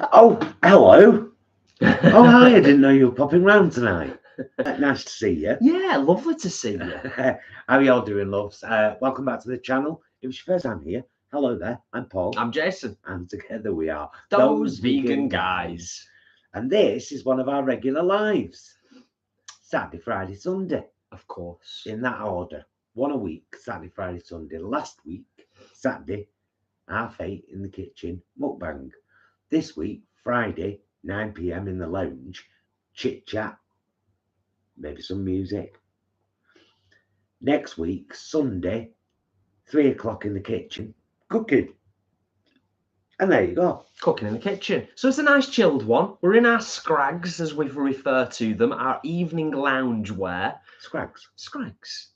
Oh, hello. Oh, hi. I didn't know you were popping round tonight. Nice to see you. Yeah, lovely to see you. How are you all doing, loves? Welcome back to the channel. If it's your first time here, hello there. I'm Paul. I'm Jason. And together we are Those Vegan Guys. And this is one of our regular lives. Saturday, Friday, Sunday. Of course. In that order. One a week, Saturday, Friday, Sunday. Last week, Saturday, 8:30 in the kitchen, mukbang. This week, Friday, 9 PM in the lounge, chit chat, maybe some music. Next week, Sunday, 3 o'clock in the kitchen, cooking. And there you go. Cooking in the kitchen. So it's a nice chilled one. We're in our scrags, as we refer to them, our evening lounge wear. Scrags. Scrags.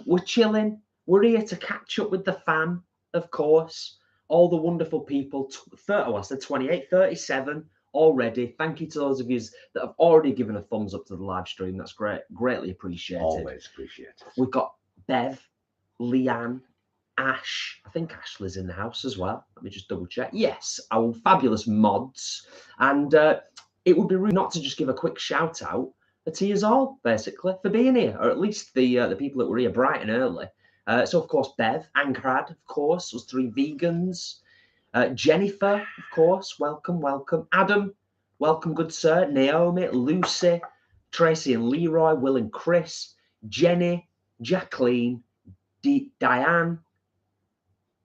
We're chilling. We're here to catch up with the fam, of course. All the wonderful people. 28, 37 already. Thank you to those of you that have already given a thumbs up to the live stream. That's great. Greatly appreciated. Always appreciated. We've got Bev, Leanne, Ash. I think Ashley's in the house as well. Let me just double check. Yes, our fabulous mods. And it would be rude not to just give a quick shout out to you all, basically, for being here, or at least the people that were here bright and early. So, of course, Bev, Ankrad, of course, was 3 vegans. Jennifer, of course, welcome, welcome. Adam, welcome, good sir. Naomi, Lucy, Tracy and Leroy, Will and Chris, Jenny, Jacqueline, Diane,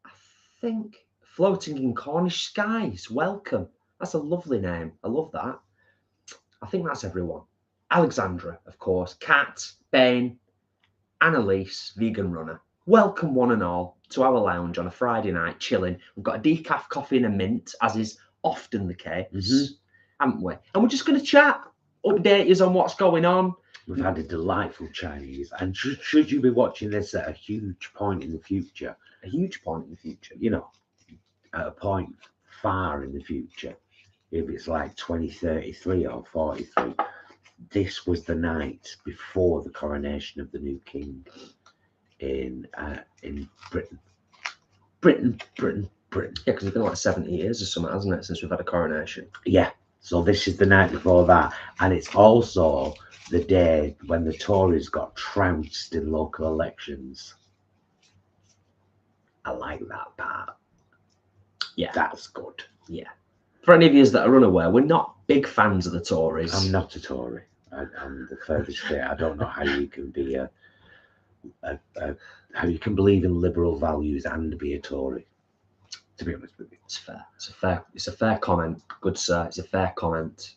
I think Floating in Cornish Skies, welcome. That's a lovely name. I love that. I think that's everyone. Alexandra, of course, Kat, Ben, Annalise, vegan runner. Welcome one and all to our lounge on a Friday night, chilling. We've got a decaf coffee and a mint, as is often the case, haven't we? And we're just going to chat, update you on what's going on. We've had a delightful Chinese, and should you be watching this at a huge point in the future, you know, at a point far in the future, if it's like 2033 or 43, this was the night before the coronation of the new king in Britain. Yeah, because it's been like 70 years or something, hasn't it, since we've had a coronation? Yeah, so this is the night before that, and it's also the day when the Tories got trounced in local elections. I like that part. Yeah, that's good. Yeah. For any of you that are unaware, we're not big fans of the Tories. I'm not a Tory. I'm the furthest bit. I don't know how you can be how you can believe in liberal values and be a Tory. To be honest with you, it's fair. It's a fair comment, good sir. It's a fair comment.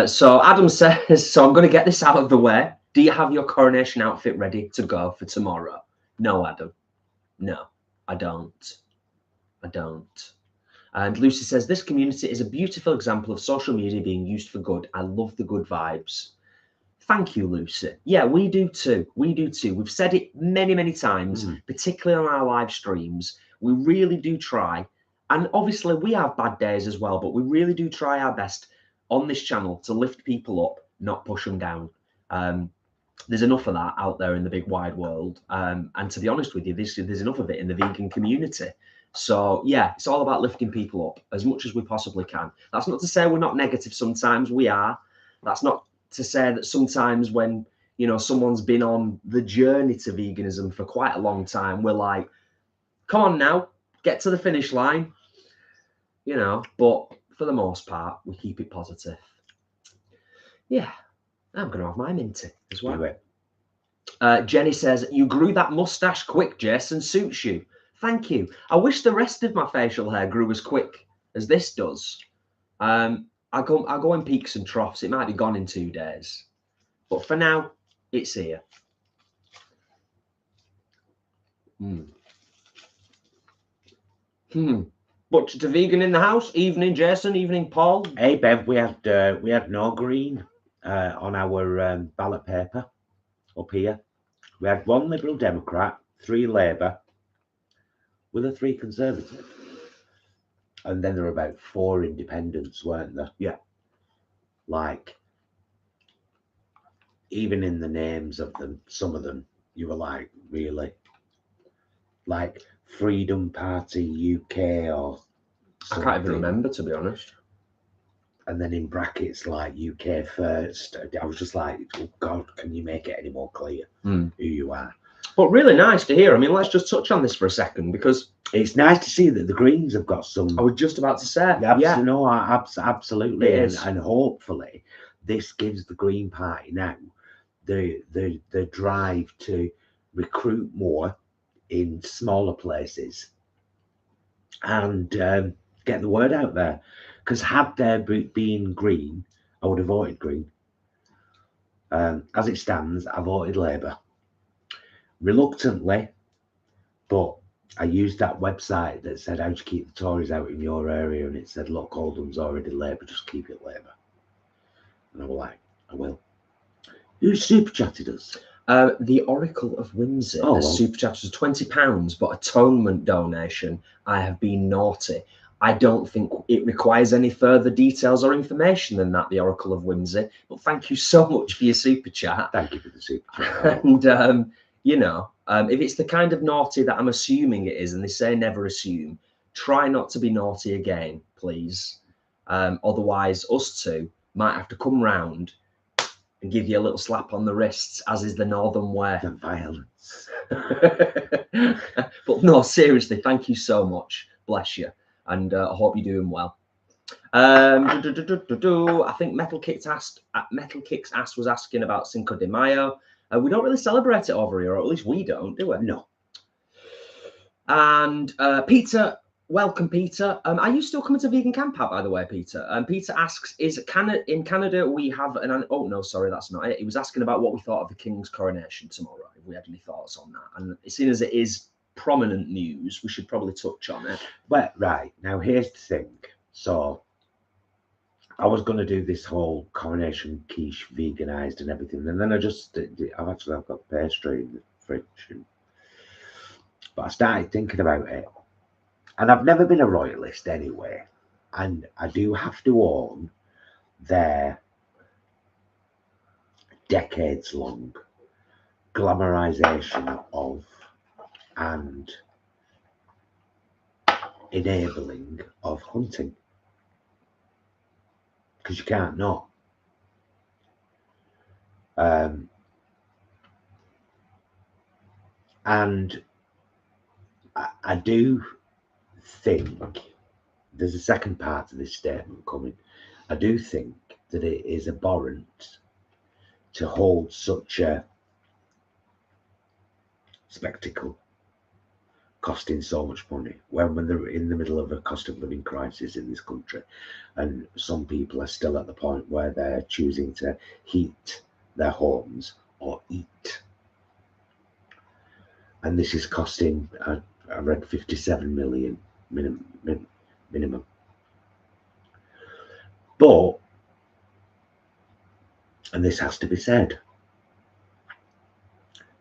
So Adam says, so I'm going to get this out of the way. Do you have your coronation outfit ready to go for tomorrow? No, Adam. No, I don't. I don't. And Lucy says, this community is a beautiful example of social media being used for good. I love the good vibes. Thank you, Lucy. Yeah, we do too. We do too. We've said it many, many times, particularly on our live streams. We really do try. And obviously we have bad days as well, but we really do try our best on this channel to lift people up, not push them down. There's enough of that out there in the big wide world. And to be honest with you, there's enough of it in the vegan community. So yeah, it's all about lifting people up as much as we possibly can. That's not to say we're not negative sometimes, we are. That's not to say that sometimes when, you know, someone's been on the journey to veganism for quite a long time, we're like, come on now, get to the finish line, you know, but for the most part, we keep it positive. Yeah, I'm going to have my minty as well. Jenny says, you grew that mustache quick, Jason, suits you. Thank you. I wish the rest of my facial hair grew as quick as this does. I go in peaks and troughs. It might be gone in 2 days. But for now, it's here. Butcher to vegan in the house. Evening, Jason. Evening, Paul. Hey, Bev, we had no green on our ballot paper up here. We had 1 Liberal Democrat, 3 Labour, with a 3 Conservative. And then there were about 4 independents, weren't there? Yeah. Like, even in the names of them, some of them, you were like, really? Like Freedom Party UK or something. I can't even remember, to be honest. and then in brackets like UK first. I was just like, oh God, can you make it any more clear who you are? But really nice to hear. I mean, let's just touch on this for a second, because it's nice to see that the Greens have got some. I was just about to say, absolutely, and hopefully this gives the Green Party now the drive to recruit more in smaller places and get the word out there. Because had there been Green, I would have voted Green. As it stands, I voted Labour. Reluctantly, but I used that website that said how to keep the Tories out in your area, and it said, look, Oldham's already Labour, just keep it Labour. And I was like, I will. Who super chatted us? The Oracle of Windsor super chatted us £20, but atonement donation. I have been naughty. I don't think it requires any further details or information than that, the Oracle of Windsor. But thank you so much for your super chat. Thank you for the super chat. And you know, if it's the kind of naughty that I'm assuming it is, and they say never assume, try not to be naughty again, please. Otherwise, us two might have to come round and give you a little slap on the wrists, as is the Northern way. The violence. But no, seriously, thank you so much. Bless you. And I hope you're doing well. I think Metal Kicks asked was asking about Cinco de Mayo. We don't really celebrate it over here, or at least we don't, do we? No. And Peter, welcome, Peter. Are you still coming to Vegan Camp Out, by the way, Peter? Peter asks, in Canada we have an... Oh, no, sorry, that's not it. He was asking about what we thought of the King's coronation tomorrow, if we had any thoughts on that. And seeing as it is prominent news, we should probably touch on it. Well, right. Now, here's the thing. So, I was going to do this whole coronation quiche veganized and everything, and then I've got pastry in the fridge, but I started thinking about it, and I've never been a royalist anyway, and I do have to own their decades-long glamorization of and enabling of hunting. Because you can't not. And I do think there's a second part to this statement coming. I do think that it is abhorrent to hold such a spectacle costing so much money when they're in the middle of a cost of living crisis in this country, and some people are still at the point where they're choosing to heat their homes or eat, and this is costing I read 57 million minimum. But, and this has to be said,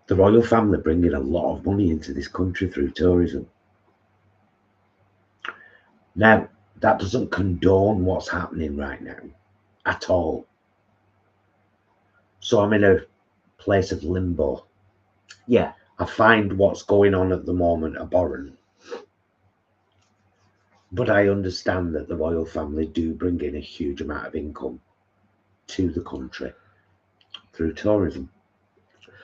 the royal family bring in a lot of money into this country through tourism. Now, that doesn't condone what's happening right now at all. So I'm in a place of limbo. Yeah. I find what's going on at the moment abhorrent. But I understand that the royal family do bring in a huge amount of income to the country through tourism.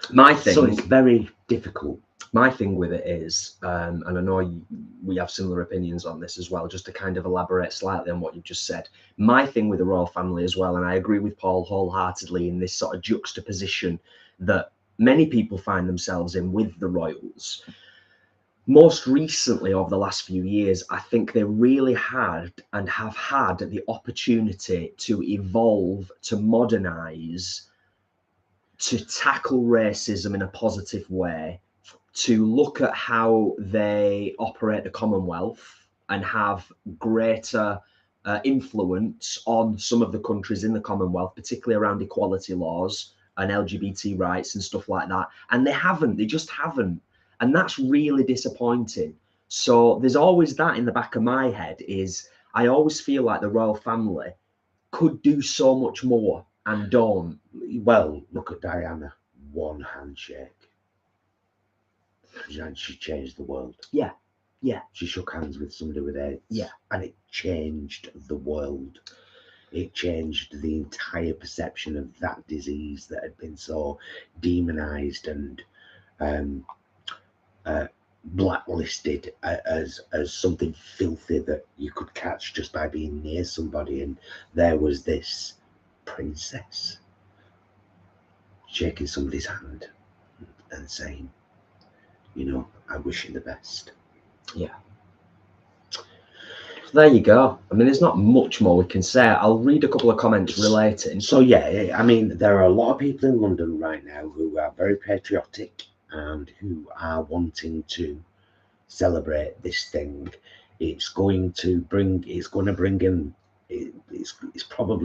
So it's very difficult. My thing with it is, and I know we have similar opinions on this as well, just to kind of elaborate slightly on what you've just said. My thing with the royal family as well, and I agree with Paul wholeheartedly in this sort of juxtaposition that many people find themselves in with the royals. Most recently, over the last few years, I think they really had and have had the opportunity to evolve, to modernize, to tackle racism in a positive way, to look at how they operate the Commonwealth and have greater influence on some of the countries in the Commonwealth, particularly around equality laws and LGBT rights and stuff like that. And they just haven't. And that's really disappointing. So there's always that in the back of my head, is I always feel like the royal family could do so much more and don't. Well, look at Diana. One handshake. And she changed the world. Yeah. Yeah. She shook hands with somebody with AIDS. Yeah. And it changed the world. It changed the entire perception of that disease that had been so demonized and blacklisted as something filthy that you could catch just by being near somebody. And there was this princess shaking somebody's hand and saying, you know, I wish you the best. Yeah. So there you go. I mean, there's not much more we can say. I'll read a couple of comments relating. So yeah, I mean, there are a lot of people in London right now who are very patriotic and who are wanting to celebrate this thing. It's probably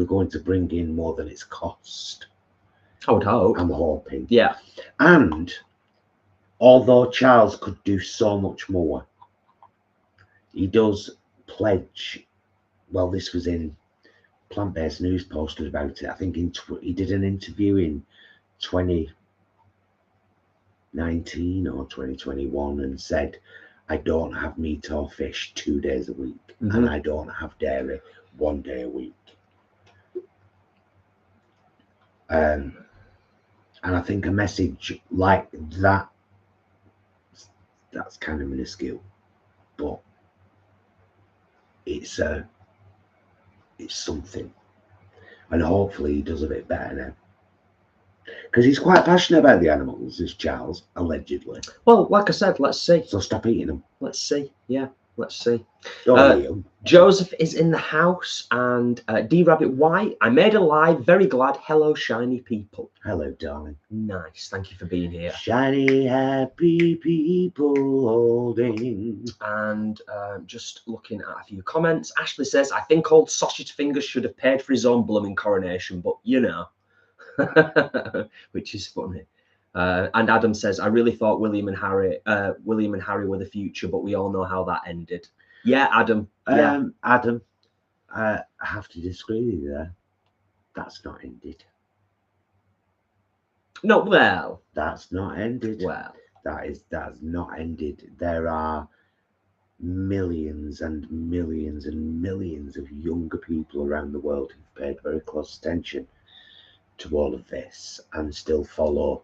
going to bring in more than it's cost. I would hope. I'm hoping. Yeah. And although Charles could do so much more, he does pledge. Well, this was in Plant-Based News posted about it. I think he did an interview in 2019 or 2021 and said, I don't have meat or fish 2 days a week, and I don't have dairy 1 day a week. And I think a message like that, that's kind of minuscule, but it's something. And hopefully he does a bit better now. Because he's quite passionate about the animals, this Charles, allegedly. Well, like I said, let's see. So stop eating them. Let's see. Yeah, let's see. Don't eat them. Joseph is in the house, and D Rabbit White. I made a live. Very glad. Hello, shiny people. Hello, darling. Nice. Thank you for being here. Shiny, happy people holding. And just looking at a few comments. Ashley says, I think old Sausage Fingers should have paid for his own blooming coronation, but you know. Which is funny. And Adam says, I really thought William and Harry were the future, but we all know how that ended. Yeah, Adam. Yeah. Adam, I have to disagree with you there. That's not ended. No, well. That's not ended. Well. That's not ended. There are millions and millions and millions of younger people around the world who've paid very close attention to all of this and still follow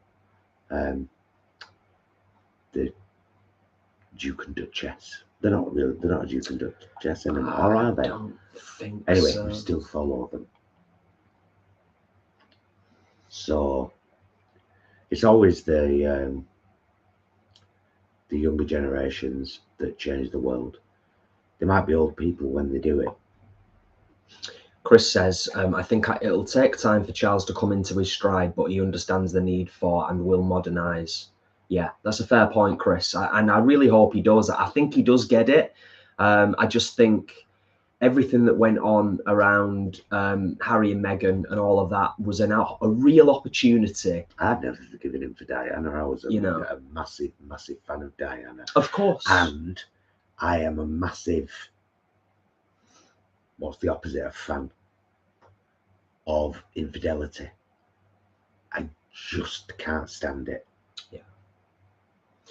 the Duke and Duchess. They're not a Duke and Duchess anymore, are they? I don't think anyway, so. We still follow them. So it's always the younger generations that change the world. They might be old people when they do it. Chris says, I think it'll take time for Charles to come into his stride, but he understands the need for and will modernise. Yeah, that's a fair point, Chris. And I really hope he does. I think he does get it. I just think everything that went on around Harry and Meghan and all of that was a real opportunity. I've never forgiven him for Diana. I was a massive, massive fan of Diana. Of course. And I am a massive, what's the opposite of fan? Of infidelity. I just can't stand it. Yeah.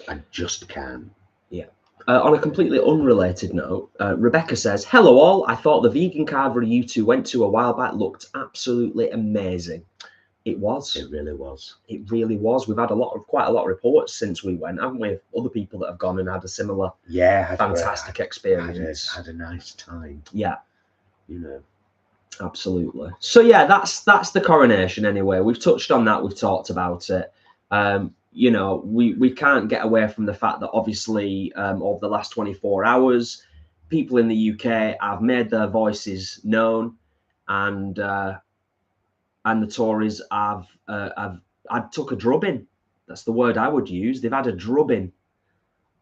I just can't. Yeah. On a completely unrelated note, Rebecca says, hello all. I thought the vegan carvery you two went to a while back looked absolutely amazing. It was. It really was. It really was. We've had quite a lot of reports since we went, haven't we? Other people that have gone and had a similar fantastic experience. Had a nice time. Yeah. You know. Absolutely. So yeah, that's the coronation anyway. We've touched on that. We've talked about it. You know, we can't get away from the fact that obviously over the last 24 hours, people in the UK have made their voices known, and the Tories have took a drubbing. That's the word I would use. They've had a drubbing,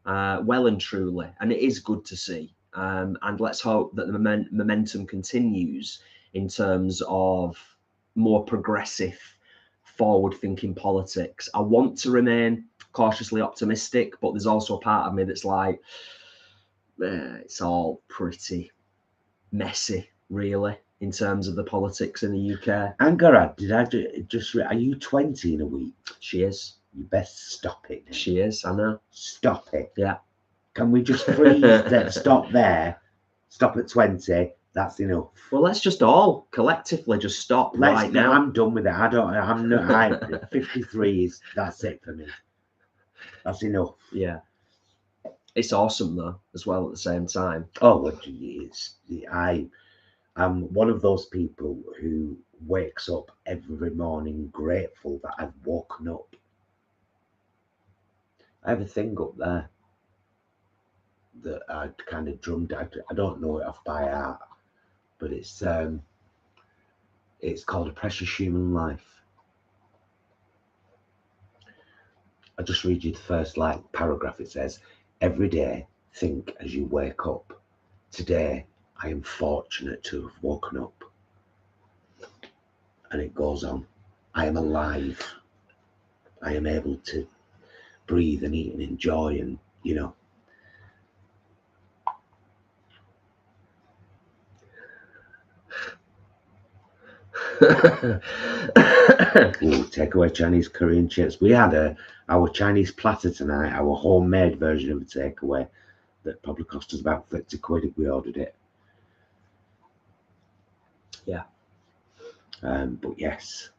well and truly, and it is good to see. And let's hope that the momentum continues in terms of more progressive, forward-thinking politics. I want to remain cautiously optimistic, but there's also a part of me that's like, it's all pretty messy, really, in terms of the politics in the UK. And Garad, did I just are you 20 in a week? She is. You best stop it. She is, I know. Stop it. Yeah. Can we just freeze that? Stop there. Stop at 20. That's enough. Well, let's just all collectively just stop right now. I'm done with it. I'm not. 53 is, that's it for me. That's enough. Yeah. It's awesome though, as well at the same time. Oh, well, geez. I'm one of those people who wakes up every morning grateful that I've woken up. I have a thing up there that I kind of drummed. I don't know it off by heart, but it's called A Precious Human Life. I'll just read you the first paragraph. It says, "Every day, think as you wake up. Today, I am fortunate to have woken up." And it goes on. I am alive. I am able to breathe and eat and enjoy, and Ooh, takeaway Chinese curry and chips. We had our Chinese platter tonight, our homemade version of a takeaway that probably cost us about 30 quid if we ordered it. Yeah. But yes.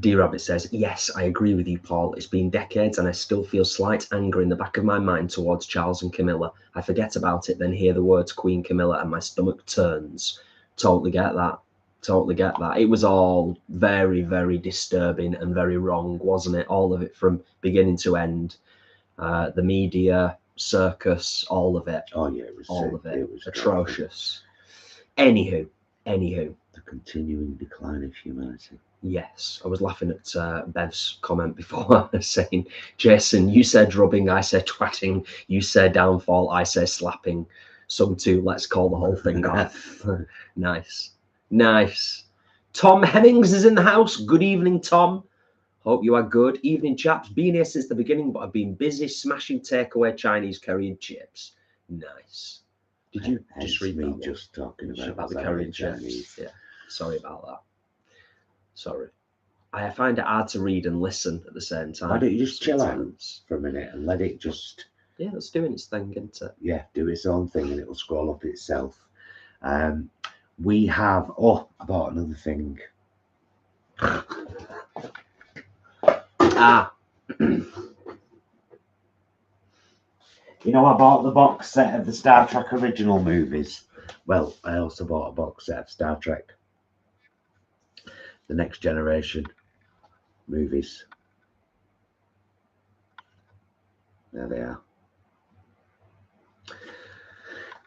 D-Rabbit says, yes, I agree with you, Paul. It's been decades and I still feel slight anger in the back of my mind towards Charles and Camilla. I forget about it, then hear the words Queen Camilla and my stomach turns. Totally get that. Totally get that. It was all very, very disturbing and very wrong, wasn't it? All of it from beginning to end. The media, circus, all of it. Oh, yeah, it was all of it. It was atrocious. Anywho. The continuing decline of humanity. Yes, I was laughing at Bev's comment before saying, Jason, you said rubbing, I said twatting, you said downfall, I say slapping. Some two, let's call the whole thing off. Nice. Tom Hemmings is in the house. Good evening, Tom. Hope you are good. Evening, chaps. Been here since the beginning, but I've been busy smashing takeaway Chinese curry and chips. Nice. Did you just read me just talking about the curry and chips? Yeah. Sorry about that. Sorry. I find it hard to read and listen at the same time. Why don't you just chill out for a minute and let it just... Yeah, it's doing its thing, isn't it? Yeah, do its own thing and it will scroll up itself. We have... Oh, I bought another thing. You know, I bought the box set of the Star Trek original movies. Well, I also bought a box set of Star Trek The Next Generation movies. There they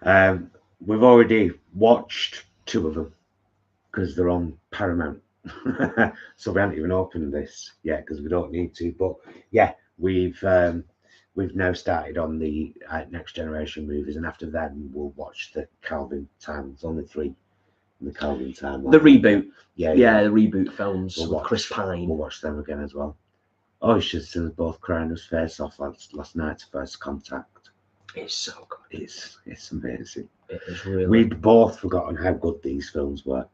are. We've already watched 2 of them because they're on Paramount. So we haven't even opened this yet because we don't need to. But yeah, we've now started on the Next Generation movies, and after that we'll watch the Calvin time. There's only 3 in the Calvin time. The reboot. Yeah, the reboot films with Chris Pine. We'll watch them again as well. Oh, you should have seen us both crying us face off last night's First Contact. It's so good. It's amazing. It is really. We'd both forgotten how good these films were.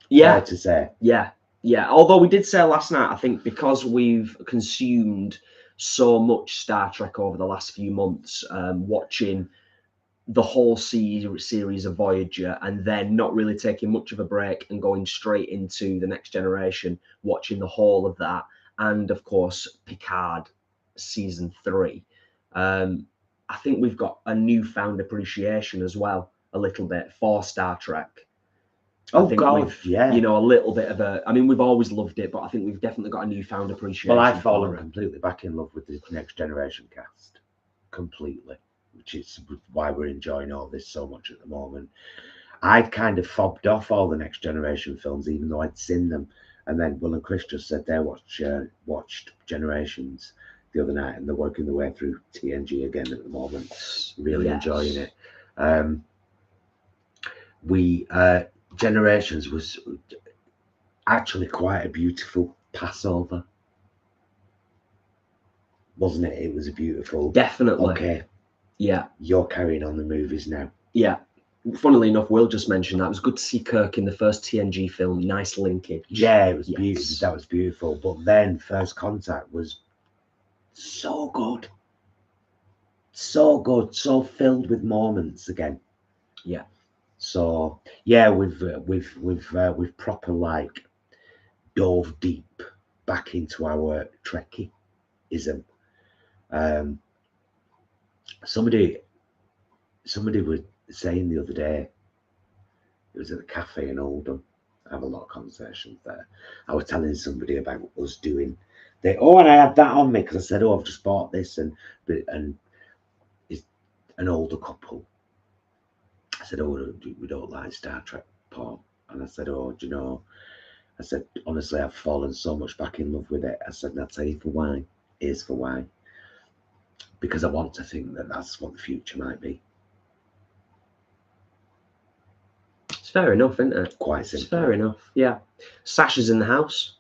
Yeah. Fair to say. Yeah. Although we did say last night, I think because we've consumed so much Star Trek over the last few months, watching the whole series of Voyager and then not really taking much of a break and going straight into the Next Generation, watching the whole of that, and of course Picard season 3. I think we've got a newfound appreciation as well, a little bit, for Star Trek. Oh God, yeah. You know, a little bit of a... I mean, we've always loved it, but I think we've definitely got a newfound appreciation. Well, I've fallen completely back in love with the Next Generation cast. Completely. Which is why we're enjoying all this so much at the moment. I'd kind of fobbed off all the Next Generation films, even though I'd seen them. And then Will and Chris just said they watched Generations the other night, and they're working their way through TNG again at the moment. Really enjoying it. Generations was actually quite a beautiful Passover, wasn't it? It was a beautiful... Definitely. Okay. Yeah. You're carrying on the movies now. Yeah. Funnily enough, Will just mentioned that. It was good to see Kirk in the first TNG film. Nice linkage. Yeah, it was beautiful. That was beautiful. But then First Contact was so good. So good. So filled with moments again. Yeah. So yeah, we've proper like dove deep back into our Trekkieism. Somebody was saying the other day, it was at the cafe in Oldham. I have a lot of conversations there. I was telling somebody about us doing. And I had that on me because I said, I've just bought this, and it's an older couple. I said, we don't like Star Trek porn, and I said, do you know? I said, honestly, I've fallen so much back in love with it. I said, and I'll tell you for why. Here's for why. Because I want to think that that's what the future might be. It's fair enough, isn't it? Quite simple. It's fair enough, yeah. Sasha's in the house.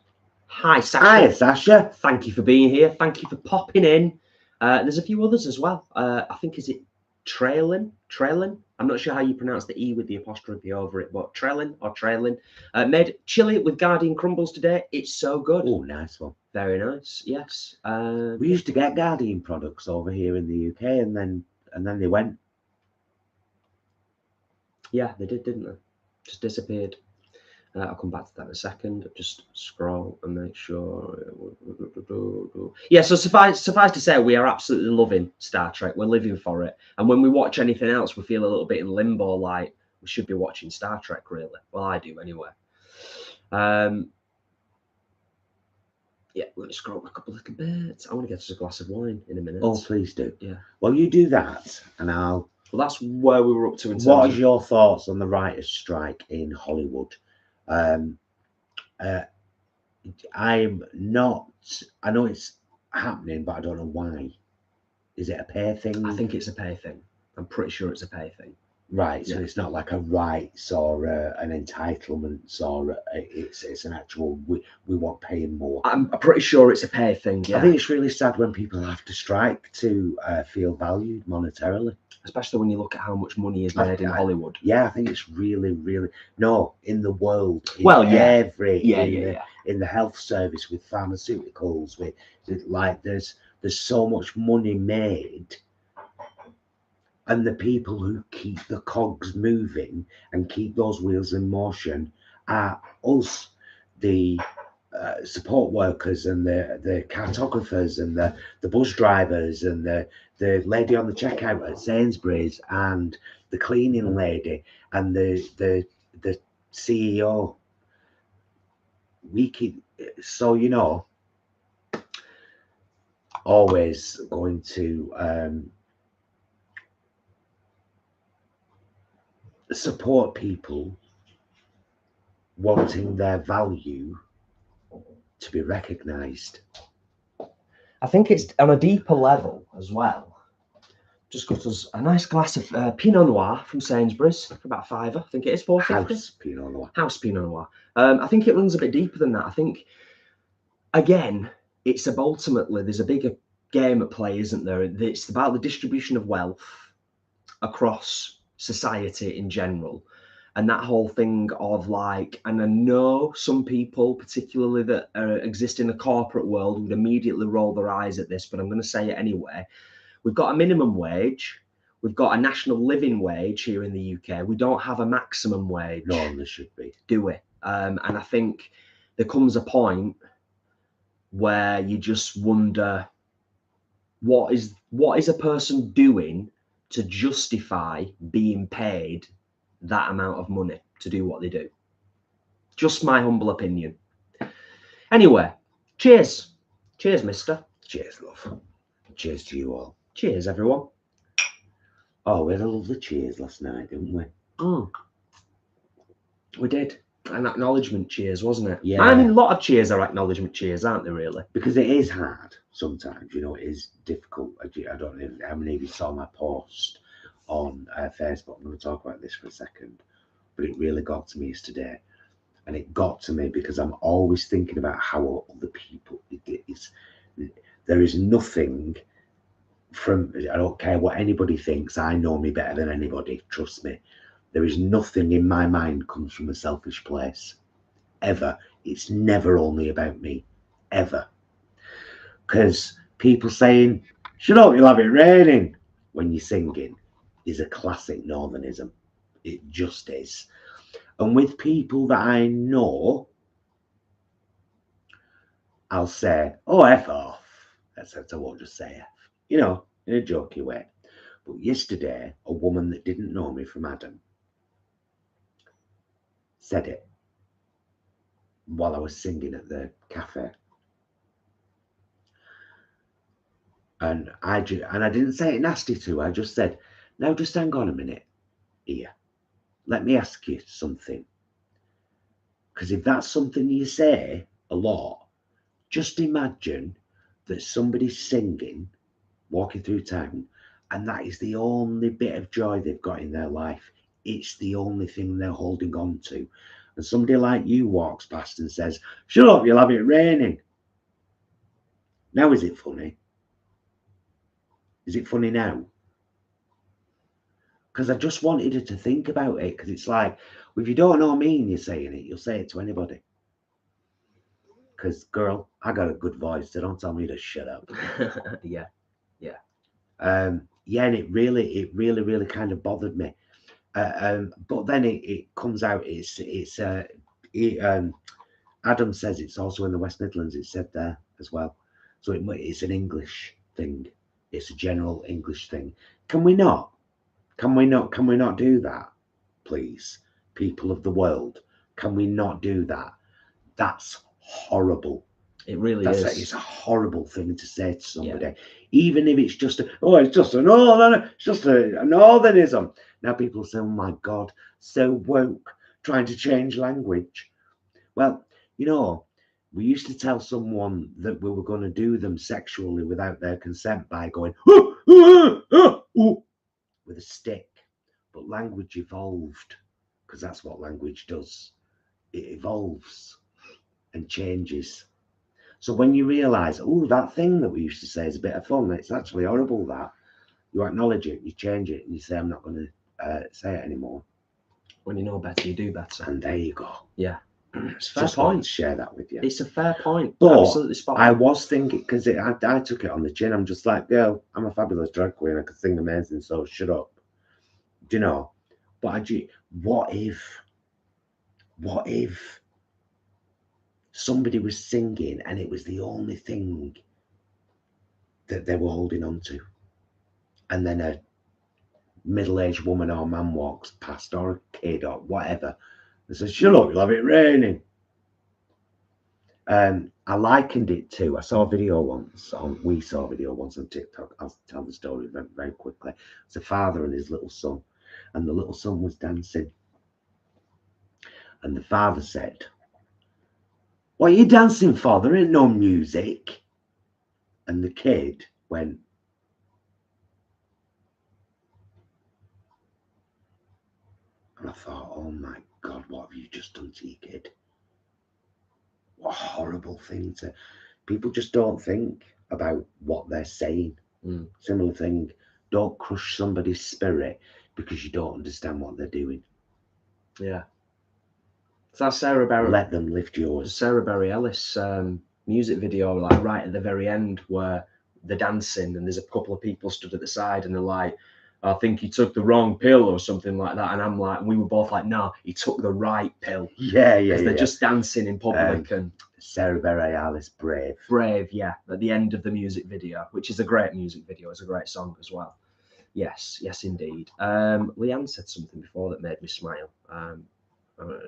Hi, Sasha. Hi, Sasha. Thank you for being here. Thank you for popping in. There's a few others as well. I think, is it Trailin? I'm not sure how you pronounce the E with the apostrophe over it, but Trailin. Made chili with Guardian crumbles today. It's so good. Oh, nice one. Very nice. Yes. We used to get Guardian products over here in the UK, and then they went. Yeah, they did, didn't they? Just disappeared. I'll come back to that in a second. Just scroll and make sure. Yeah, so suffice to say, we are absolutely loving Star Trek. We're living for it. And when we watch anything else, we feel a little bit in limbo, like we should be watching Star Trek, really. Well, I do anyway. Yeah, let me scroll back up a little bit. I want to get us a glass of wine in a minute. Oh, please do. Yeah. Well, you do that, and I'll. Well, that's where we were up to in terms What are your thoughts on the writers' strike in Hollywood? I'm not. I know it's happening, but I don't know why. Is it a pay thing? I think it's a pay thing. I'm pretty sure it's a pay thing. Right, so Yeah. it's not like a rights or an entitlement, or it's an actual we want paying more. I'm pretty sure it's a pay thing. Yeah. I think it's really sad when people have to strike to feel valued monetarily, especially when you look at how much money is made in Hollywood. Yeah, I think it's really in the world. In the health service, with pharmaceuticals, with like there's so much money made. And the people who keep the cogs moving and keep those wheels in motion are us, the support workers and the cartographers and the bus drivers and the lady on the checkout at Sainsbury's and the cleaning lady and the CEO. We keep, so always going to support people wanting their value to be recognized. I think it's on a deeper level as well. Just got us a nice glass of Pinot Noir from Sainsbury's for about £5. I think it is £4.50. House Pinot Noir. House Pinot Noir. I think it runs a bit deeper than that. I think, again, it's ultimately there's a bigger game at play, isn't there? It's about the distribution of wealth across society in general, and that whole thing of like, and I know some people, particularly that exist in the corporate world, would immediately roll their eyes at this, but I'm going to say it anyway. We've got a minimum wage, we've got a national living wage here in the UK. We don't have a maximum wage. No, there should be. Do we? And I think there comes a point where you just wonder, what is a person doing to justify being paid that amount of money to do what they do? Just my humble opinion. Anyway, cheers. Cheers, mister. Cheers, love. Cheers to you all. Cheers, everyone. Oh, we had a lovely cheers last night, didn't we? We did. An acknowledgement cheers, wasn't it? Yeah. I mean, a lot of cheers are acknowledgement cheers, aren't they, really? Because it is hard sometimes, it is difficult. I don't know how many of you saw my post on Facebook. I'm going to talk about this for a second, but it really got to me yesterday. And it got to me because I'm always thinking about how other people, there is nothing from, I don't care what anybody thinks, I know me better than anybody, trust me. There is nothing in my mind comes from a selfish place, ever. It's never only about me, ever. Because people saying, shut up, you'll have it raining when you're singing, is a classic northernism. It just is. And with people that I know, I'll say, oh, F off. I won't just say F, you know, in a jokey way. But yesterday, a woman that didn't know me from Adam said it while I was singing at the cafe. And I didn't say it nasty to her. I just said, now just hang on a minute here. Let me ask you something. Because if that's something you say a lot, just imagine that somebody's singing, walking through town, and that is the only bit of joy they've got in their life. It's the only thing they're holding on to. And somebody like you walks past and says, shut up, you'll have it raining. Now, is it funny? Is it funny now? Because I just wanted her to think about it, because it's like, well, if you don't know me and you're saying it, you'll say it to anybody. Because, girl, I got a good voice, so don't tell me to shut up. Yeah. Yeah, and it really kind of bothered me. But then it comes out, Adam says it's also in the West Midlands, it's said there as well. So it's an English thing. It's a general English thing. Can we not do that, please? People of the world, can we not do that? That's horrible. It really is. It's a horrible thing to say to somebody, even if it's just it's just a northernism. Now people say, oh my God, so woke, trying to change language. Well, you know, we used to tell someone that we were going to do them sexually without their consent by going with a stick. But language evolved, because that's what language does. It evolves and changes. So when you realise, oh, that thing that we used to say is a bit of fun, it's actually horrible, that. You acknowledge it, you change it, and you say, I'm not going to say it anymore. When you know better, you do better. And there you go. Yeah. It's a fair Just point. wanted to share that with you. It's a fair point. But absolutely spot on. I was thinking, because I took it on the chin, I'm just like, girl, I'm a fabulous drag queen, I could sing amazing, so shut up. Do you know? But what if somebody was singing and it was the only thing that they were holding on to, and then a middle-aged woman or man walks past, or a kid or whatever, and says, shut up, you'll have it raining. I likened it to, we saw a video once on TikTok. I'll tell the story very, very quickly. It's a father and his little son, and the little son was dancing, and the father said, what are you dancing for? There ain't no music. And the kid went, and I thought, oh my God, what have you just done to your kid? What a horrible thing to... People just don't think about what they're saying. Similar thing. Don't crush somebody's spirit because you don't understand what they're doing. Yeah. So that's Sarah Barry. Let them lift yours. Sarah Barry Ellis music video, like right at the very end, where they're dancing and there's a couple of people stood at the side and they're like, I think he took the wrong pill or something like that. And I'm like, we were both like, no, he took the right pill. Yeah. They're just dancing in public. And Sarah Barry Ellis, Brave. Brave, yeah, at the end of the music video, which is a great music video. It's a great song as well. Yes, indeed. Leanne said something before that made me smile.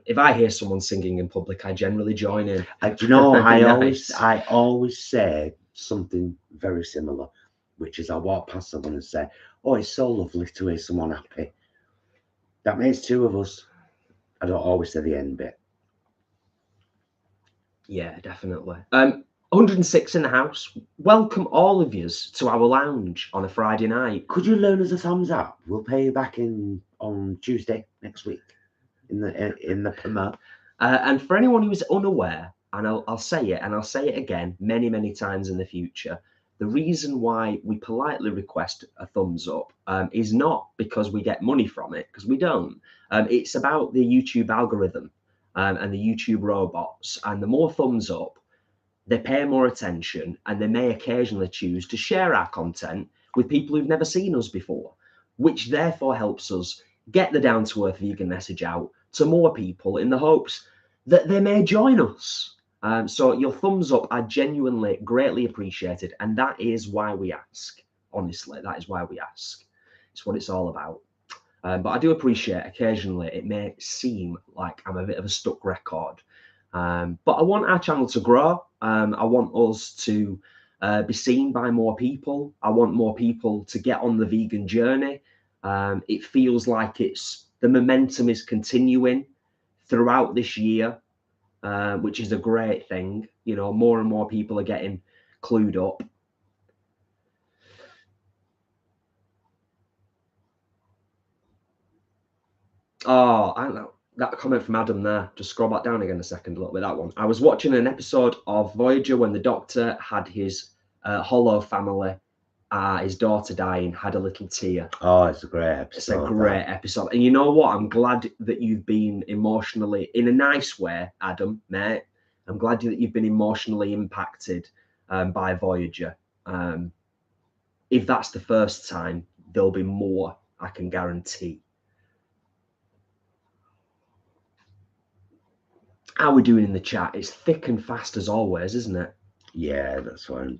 If I hear someone singing in public, I generally join in. Do you know, Nice. I always say something very similar, which is I walk past someone and say, oh, it's so lovely to hear someone happy. That makes two of us. I don't always say the end bit. Yeah, definitely. 106 in the house. Welcome all of yous to our lounge on a Friday night. Could you loan us a thumbs up? We'll pay you back on Tuesday next week in the premiere. And for anyone who is unaware, and I'll say it, and I'll say it again many times in the future, the reason why we politely request a thumbs up is not because we get money from it, because we don't. It's about the YouTube algorithm and the YouTube robots. And the more thumbs up, they pay more attention, and they may occasionally choose to share our content with people who've never seen us before, which therefore helps us get the down-to-earth vegan message out to more people in the hopes that they may join us. So your thumbs up are genuinely greatly appreciated, and that is why we ask. Honestly, that is why we ask. It's what it's all about. But I do appreciate occasionally it may seem like I'm a bit of a stuck record. But I want our channel to grow. I want us to be seen by more people. I want more people to get on the vegan journey. It feels like the momentum is continuing throughout this year, which is a great thing. You know, more and more people are getting clued up. Oh, I don't know. That comment from Adam there. Just scroll back down again a second, a little bit, that one. I was watching an episode of Voyager when the Doctor had his hollow family, his daughter dying, had a little tear. Oh, it's a great episode. It's a great episode. And you know what? I'm glad that you've been emotionally, in a nice way, Adam, mate. I'm glad that you've been emotionally impacted by Voyager. If that's the first time, there'll be more, I can guarantee. How are we doing in the chat? It's thick and fast as always, isn't it? Yeah, that's why I'm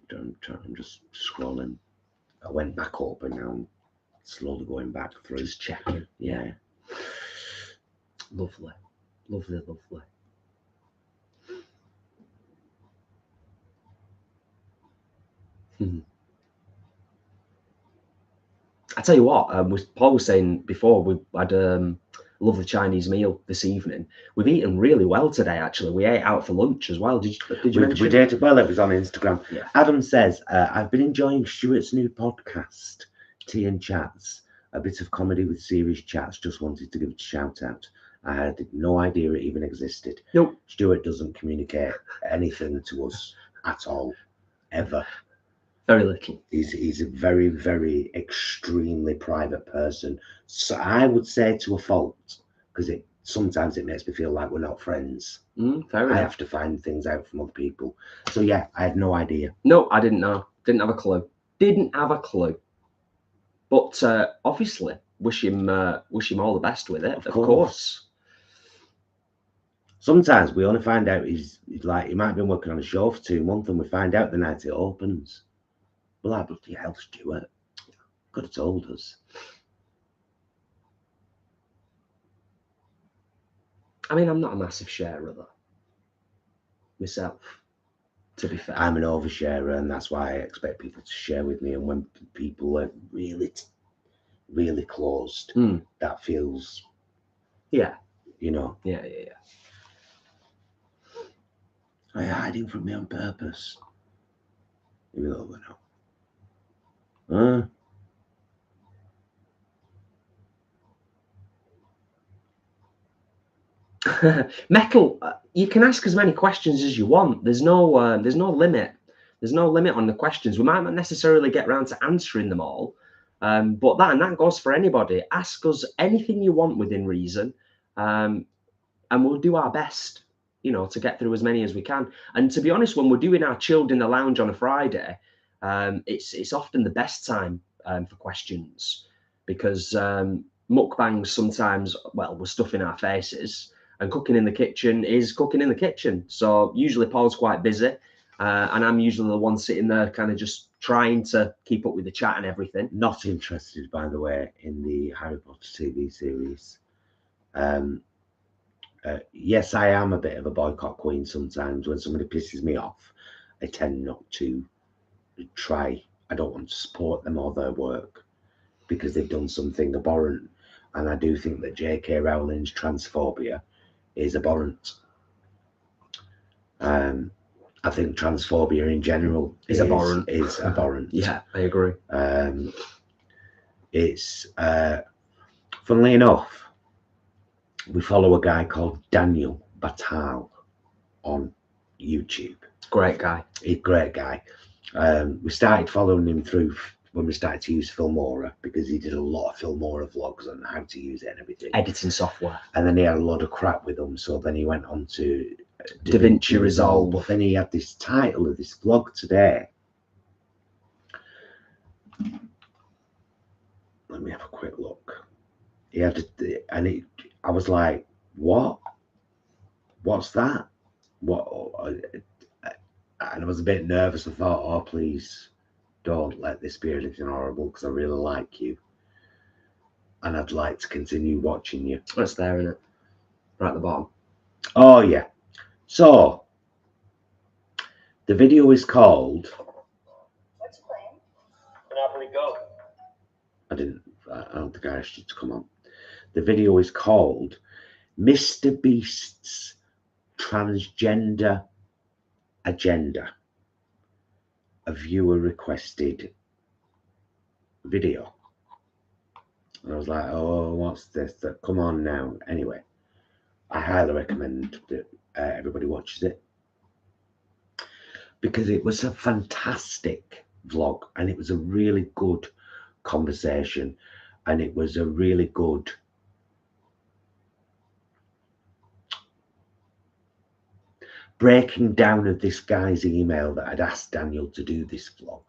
just scrolling. I went back up and now I'm slowly going back through. Just checking. Yeah. Lovely. Lovely, lovely. I tell you what, Paul was saying before, we had a lovely Chinese meal this evening. We've eaten really well today, actually. We ate out for lunch as well. Did you mention? We did. Well, it was on Instagram. Yeah. Adam says, I've been enjoying Stuart's new podcast, Tea and Chats, a bit of comedy with serious chats. Just wanted to give it a shout out. I had no idea it even existed. Nope. Stuart doesn't communicate anything to us at all, ever. Very little. He's a very, very extremely private person. So I would say to a fault, because sometimes it makes me feel like we're not friends. Fair enough. I have to find things out from other people. So yeah, I had no idea. No, I didn't know. Didn't have a clue. Didn't have a clue. But obviously, wish him all the best with it. Of course. Sometimes we only find out he's like, he might have been working on a show for 2 months, and we find out the night it opens. Well, bloody hell, Stuart. Could have told us. I mean, I'm not a massive sharer though. Myself, to be fair. I'm an oversharer, and that's why I expect people to share with me. And when people are really, really closed, that feels, yeah, you know. Yeah. Are you hiding from me on purpose? Even though we're not. Metal, you can ask as many questions as you want. There's no limit. There's no limit on the questions. We might not necessarily get around to answering them all, but that goes for anybody. Ask us anything you want within reason, and we'll do our best, you know, to get through as many as we can. And to be honest, when we're doing our chilled in the lounge on a Friday, it's often the best time for questions, because mukbangs sometimes, well, we're stuffing our faces, and cooking in the kitchen is cooking in the kitchen. So usually Paul's quite busy, and I'm usually the one sitting there kind of just trying to keep up with the chat and everything. Not interested, by the way, in the Harry Potter TV series. Yes, I am a bit of a boycott queen sometimes. When somebody pisses me off, I tend not to try. I don't want to support them or their work because they've done something abhorrent. And I do think that J.K. Rowling's transphobia is abhorrent. I think transphobia in general is abhorrent. Is abhorrent. Yeah, I agree. It's funnily enough, we follow a guy called Daniel Batal on YouTube. Great guy. He's a great guy. We started following him through when we started to use Filmora, because he did a lot of Filmora vlogs on how to use it and everything. Editing software. And then he had a lot of crap with them. So then he went on to DaVinci Resolve. But then he had this title of this vlog today. Let me have a quick look. he had, I was like, what? What's that? What? And I was a bit nervous. I thought, oh, please don't let this be anything horrible because I really like you. And I'd like to continue watching you. That's there, isn't it? Right at the bottom. Oh, yeah. So, the video is called... What's your plan? Monopoly Go. I don't think I asked you to come on. The video is called Mr. Beast's Transgender Agenda. A viewer requested video. And I was like, oh, what's this? Come on now. Anyway, I highly recommend that everybody watches it. Because it was a fantastic vlog and it was a really good conversation and it was a really good breaking down of this guy's email that I'd asked Daniel to do this vlog,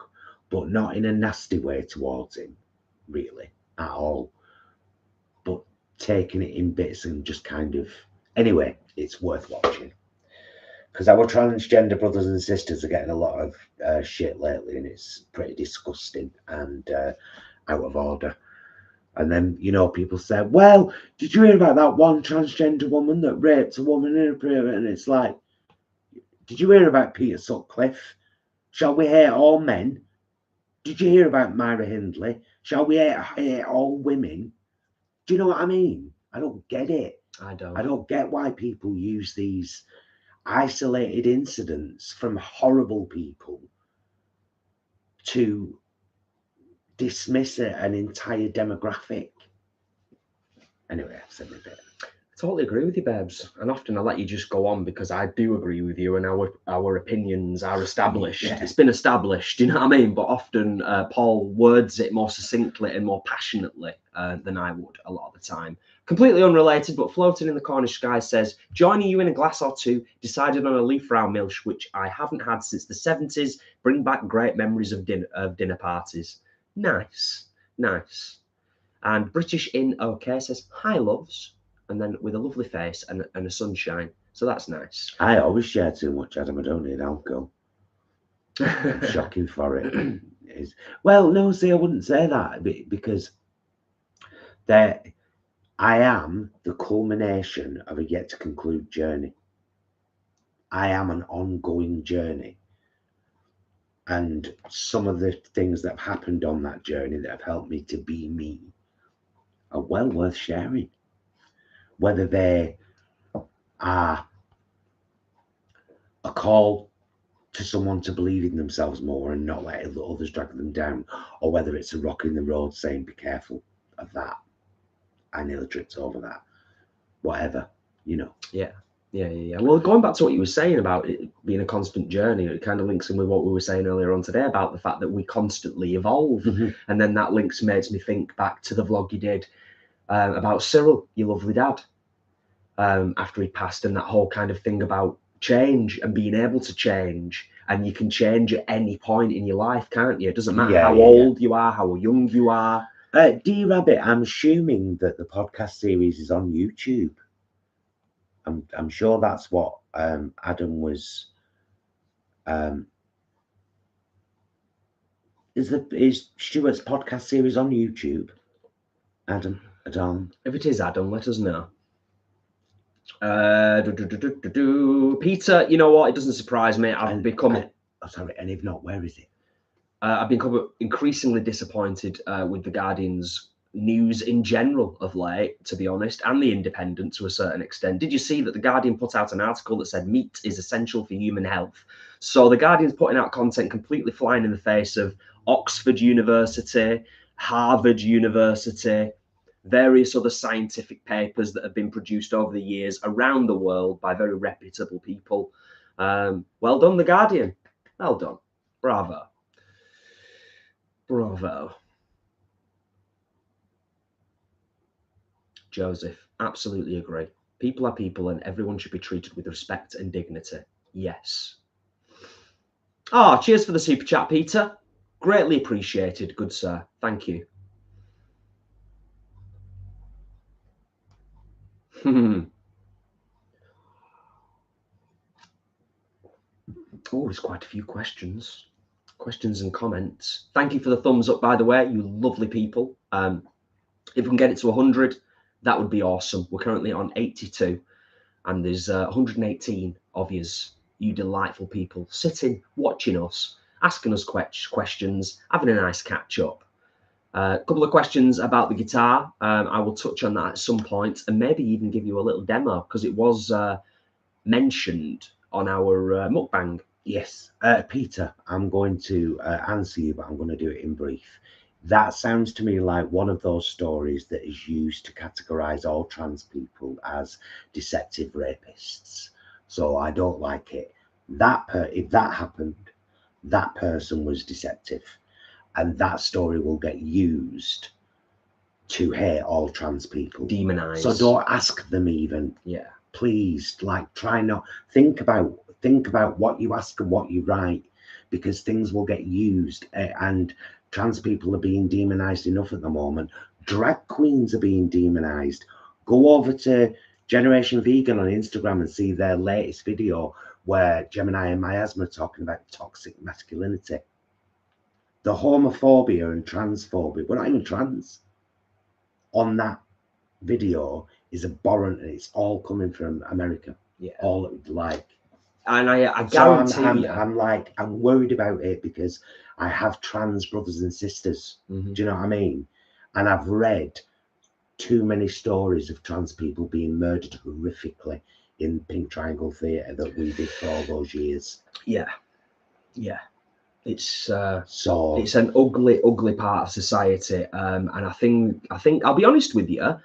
but not in a nasty way towards him, really, at all, but taking it in bits and just kind of... Anyway, it's worth watching. Because our transgender brothers and sisters are getting a lot of shit lately, and it's pretty disgusting and out of order. And then, you know, people say, well, did you hear about that one transgender woman that raped a woman in a prayer? And it's like, did you hear about Peter Sutcliffe? Shall we hate all men? Did you hear about Myra Hindley? Shall we hate all women? Do you know what I mean? I don't get it. I don't. I don't get why people use these isolated incidents from horrible people to dismiss an entire demographic. Anyway, I've said my bit. I totally agree with you, Babes. And often I let you just go on because I do agree with you and our opinions are established. Yeah. It's been established, you know what I mean? But often Paul words it more succinctly and more passionately than I would a lot of the time. Completely unrelated, but floating in the Cornish sky says, joining you in a glass or two, decided on a leaf round milsh, which I haven't had since the 70s. Bring back great memories of dinner parties. Nice, nice. And British in OK says, hi, loves. And then with a lovely face and a sunshine. So that's nice. I always share too much, Adam. I don't need alcohol. I'm shocking for it. Well, no, see, I wouldn't say that because I am the culmination of a yet to conclude journey. I am an ongoing journey. And some of the things that have happened on that journey that have helped me to be me are well worth sharing. Whether they are a call to someone to believe in themselves more and not let others drag them down, or whether it's a rock in the road saying, be careful of that. I nearly tripped over that. Whatever, you know. Yeah. Well, going back to what you were saying about it being a constant journey, it kind of links in with what we were saying earlier on today about the fact that we constantly evolve. Mm-hmm. And then that makes me think back to the vlog you did about Cyril, your lovely dad, after he passed, and that whole kind of thing about change and being able to change. And you can change at any point in your life, can't you? It doesn't matter how old you are, how young you are. D Rabbit, I'm assuming that the podcast series is on YouTube. I'm sure that's what Adam was. Is Stuart's podcast series on YouTube? Adam. If it is Adam, let us know. Peter, you know what? It doesn't surprise me. I've become. Sorry, and if not, where is it? I've become increasingly disappointed with the Guardian's news in general of late, to be honest, and the Independent to a certain extent. Did you see that the Guardian put out an article that said meat is essential for human health? So the Guardian's putting out content completely flying in the face of Oxford University, Harvard University, various other scientific papers that have been produced over the years around the world by very reputable people. Well done, the Guardian. Well done. Bravo. Joseph, absolutely agree. People are people and everyone should be treated with respect and dignity. Yes. Cheers for the super chat, Peter. Greatly appreciated, good sir. Thank you. Oh, there's quite a few questions and comments. Thank you for the thumbs up, by the way, you lovely people. If we can get it to 100, that would be awesome. We're currently on 82, and there's 118 of you delightful people sitting, watching us, asking us questions, having a nice catch up. A couple of questions about the guitar. I will touch on that at some point, and maybe even give you a little demo, because it was mentioned on our mukbang. Yes, Peter, I'm going to answer you, but I'm going to do it in brief. That sounds to me like one of those stories that is used to categorize all trans people as deceptive rapists. So I don't like it. If that happened, that person was deceptive, and that story will get used to hate all trans people, Demonize. So don't ask them even. Yeah. Please, like, try not think about what you ask and what you write, because things will get used, and trans people are being demonized enough at the moment. Drag queens are being demonized. Go over to Generation Vegan on Instagram and see their latest video where Gemini and Miasma are talking about toxic masculinity. The homophobia and transphobia, we're not even trans, on that video is abhorrent, and it's all coming from America. Yeah. All like. And I guarantee I'm worried about it, because I have trans brothers and sisters. Mm-hmm. Do you know what I mean? And I've read too many stories of trans people being murdered horrifically in Pink Triangle Theatre that we did for all those years. Yeah. It's so it's an ugly part of society, and I think I'll be honest with you.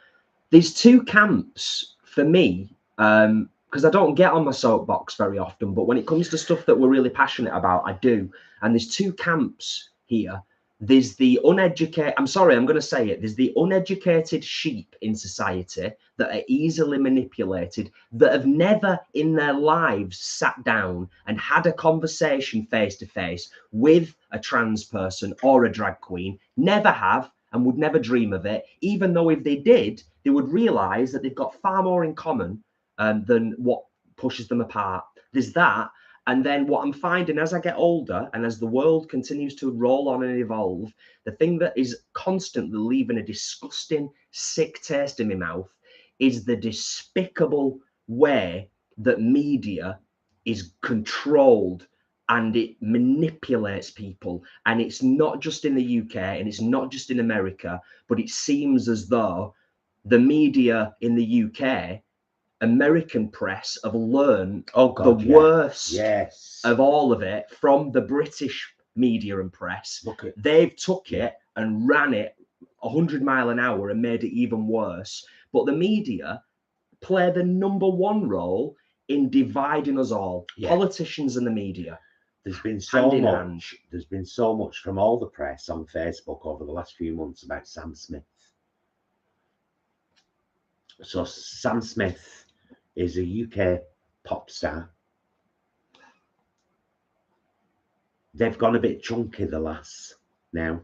There's two camps for me, because I don't get on my soapbox very often, but when it comes to stuff that we're really passionate about, I do. And there's two camps here. There's the uneducated, I'm sorry, I'm going to say it. There's the uneducated sheep in society that are easily manipulated, that have never in their lives sat down and had a conversation face to face with a trans person or a drag queen, never have, and would never dream of it, even though if they did, they would realize that they've got far more in common than what pushes them apart. There's that. And then what I'm finding as I get older and as the world continues to roll on and evolve, the thing that is constantly leaving a disgusting, sick taste in my mouth is the despicable way that media is controlled, and it manipulates people. And it's not just in the UK, and it's not just in America, but it seems as though the media in the UK, American press, have learned the worst of all of it from the British media and press. They've took it and ran it 100 miles an hour and made it even worse. But the media play the #1 role in dividing us all. Politicians and the media. There's been so much from all the press on Facebook over the last few months about Sam Smith. So Sam Smith is a UK pop star. They've gone a bit chunky, the lass, now,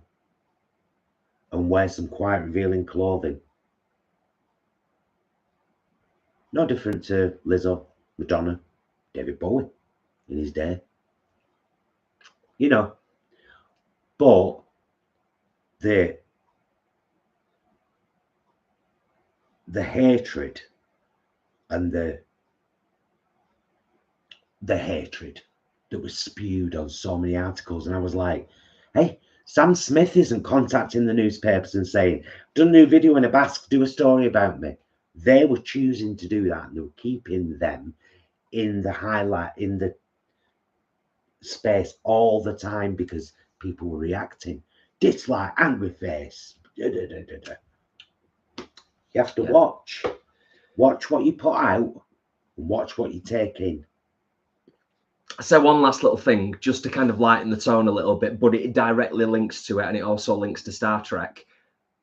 and wear some quite revealing clothing. No different to Lizzo, Madonna, David Bowie in his day. You know, but the hatred and the hatred that was spewed on so many articles, and I was like, hey, Sam Smith isn't contacting the newspapers and saying, done a new video in a basque, do a story about me. They were choosing to do that, and they were keeping them in the highlight, in the space all the time, because people were reacting. Dislike, angry face. You have to watch what you put out and watch what you take in. I say one last little thing just to kind of lighten the tone a little bit, but it directly links to it, and it also links to Star Trek.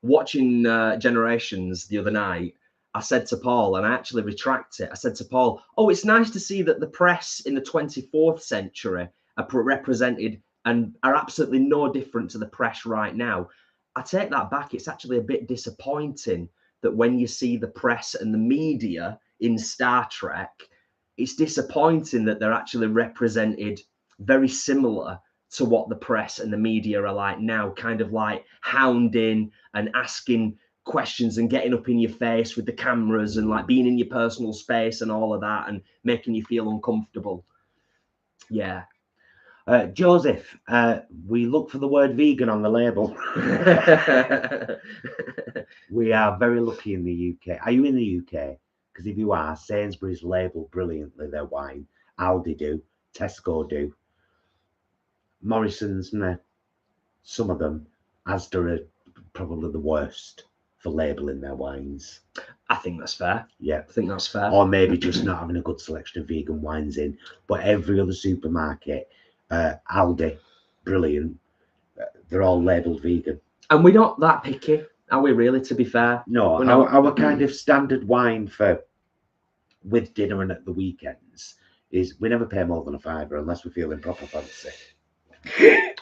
Watching Generations the other night, I said to Paul, and I actually retract it, I said to Paul, oh, it's nice to see that the press in the 24th century are represented and are absolutely no different to the press right now. I take that back. It's actually a bit disappointing that when you see the press and the media in Star Trek, it's disappointing that they're actually represented very similar to what the press and the media are like now, kind of like hounding and asking questions and getting up in your face with the cameras and like being in your personal space and all of that and making you feel uncomfortable. Yeah. Joseph, we look for the word vegan on the label. We are very lucky in the UK. Are you in the UK? Because if you are, Sainsbury's label brilliantly their wine. Aldi do. Tesco do. Morrison's, meh. Some of them. Asda are probably the worst for labelling their wines. I think that's fair. Yeah. I think that's fair. Or maybe just not having a good selection of vegan wines in. But every other supermarket, Aldi, brilliant. They're all labelled vegan. And we're not that picky, are we really, to be fair? No, our kind of standard wine for with dinner and at the weekends is we never pay more than £5 unless we're feeling proper fancy.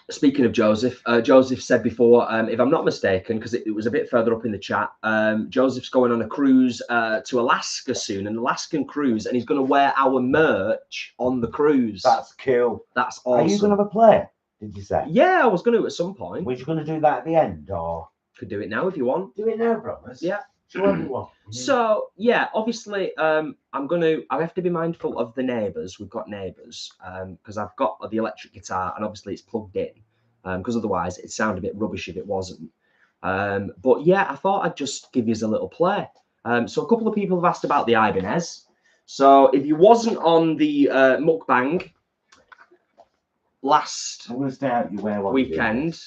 Speaking of Joseph, Joseph said before, if I'm not mistaken, because it was a bit further up in the chat, Joseph's going on a cruise to Alaska soon, an Alaskan cruise, and he's going to wear our merch on the cruise. That's cool. That's awesome. Are you going to have a play, did you say? Yeah, I was going to at some point. Was you going to do that at the end, or? Could do it now if you want. Do it now, promise. Yeah. Show everyone. So yeah, obviously, I have to be mindful of the neighbours. We've got neighbours because I've got the electric guitar and obviously it's plugged in because otherwise it'd sound a bit rubbish if it wasn't. But yeah, I thought I'd just give you a little play. So a couple of people have asked about the Ibanez. So if you wasn't on the mukbang last weekend,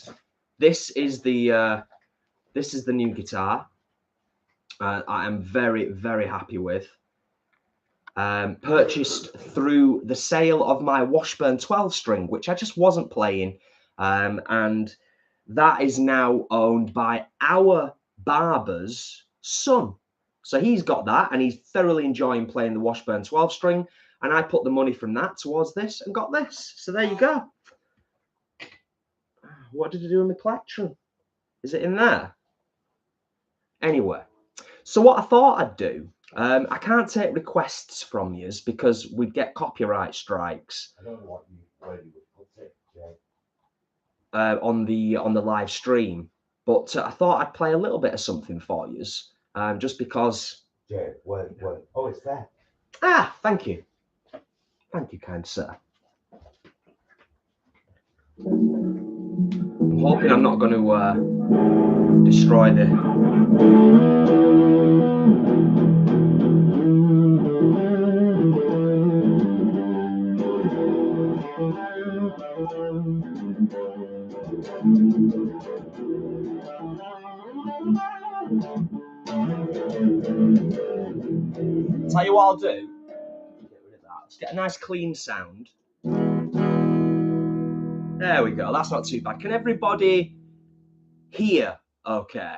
this is the new guitar. I am very, very happy with. Purchased through the sale of my Washburn 12 string, which I just wasn't playing. And that is now owned by our barber's son. So he's got that and he's thoroughly enjoying playing the Washburn 12 string. And I put the money from that towards this and got this. So there you go. What did I do in my collection? Is it in there? Anyway. So what I thought I'd do, I can't take requests from yous because we'd get copyright strikes. I don't know where you would put it, Jay. On the live stream, but I thought I'd play a little bit of something for yous, just because. Jay, where? Oh, it's there. Ah, thank you, kind sir. I'm hoping I'm not going to destroy the. Tell you what I'll do. Get rid of that. Let's get a nice clean sound. There we go. That's not too bad. Can everybody hear? Okay.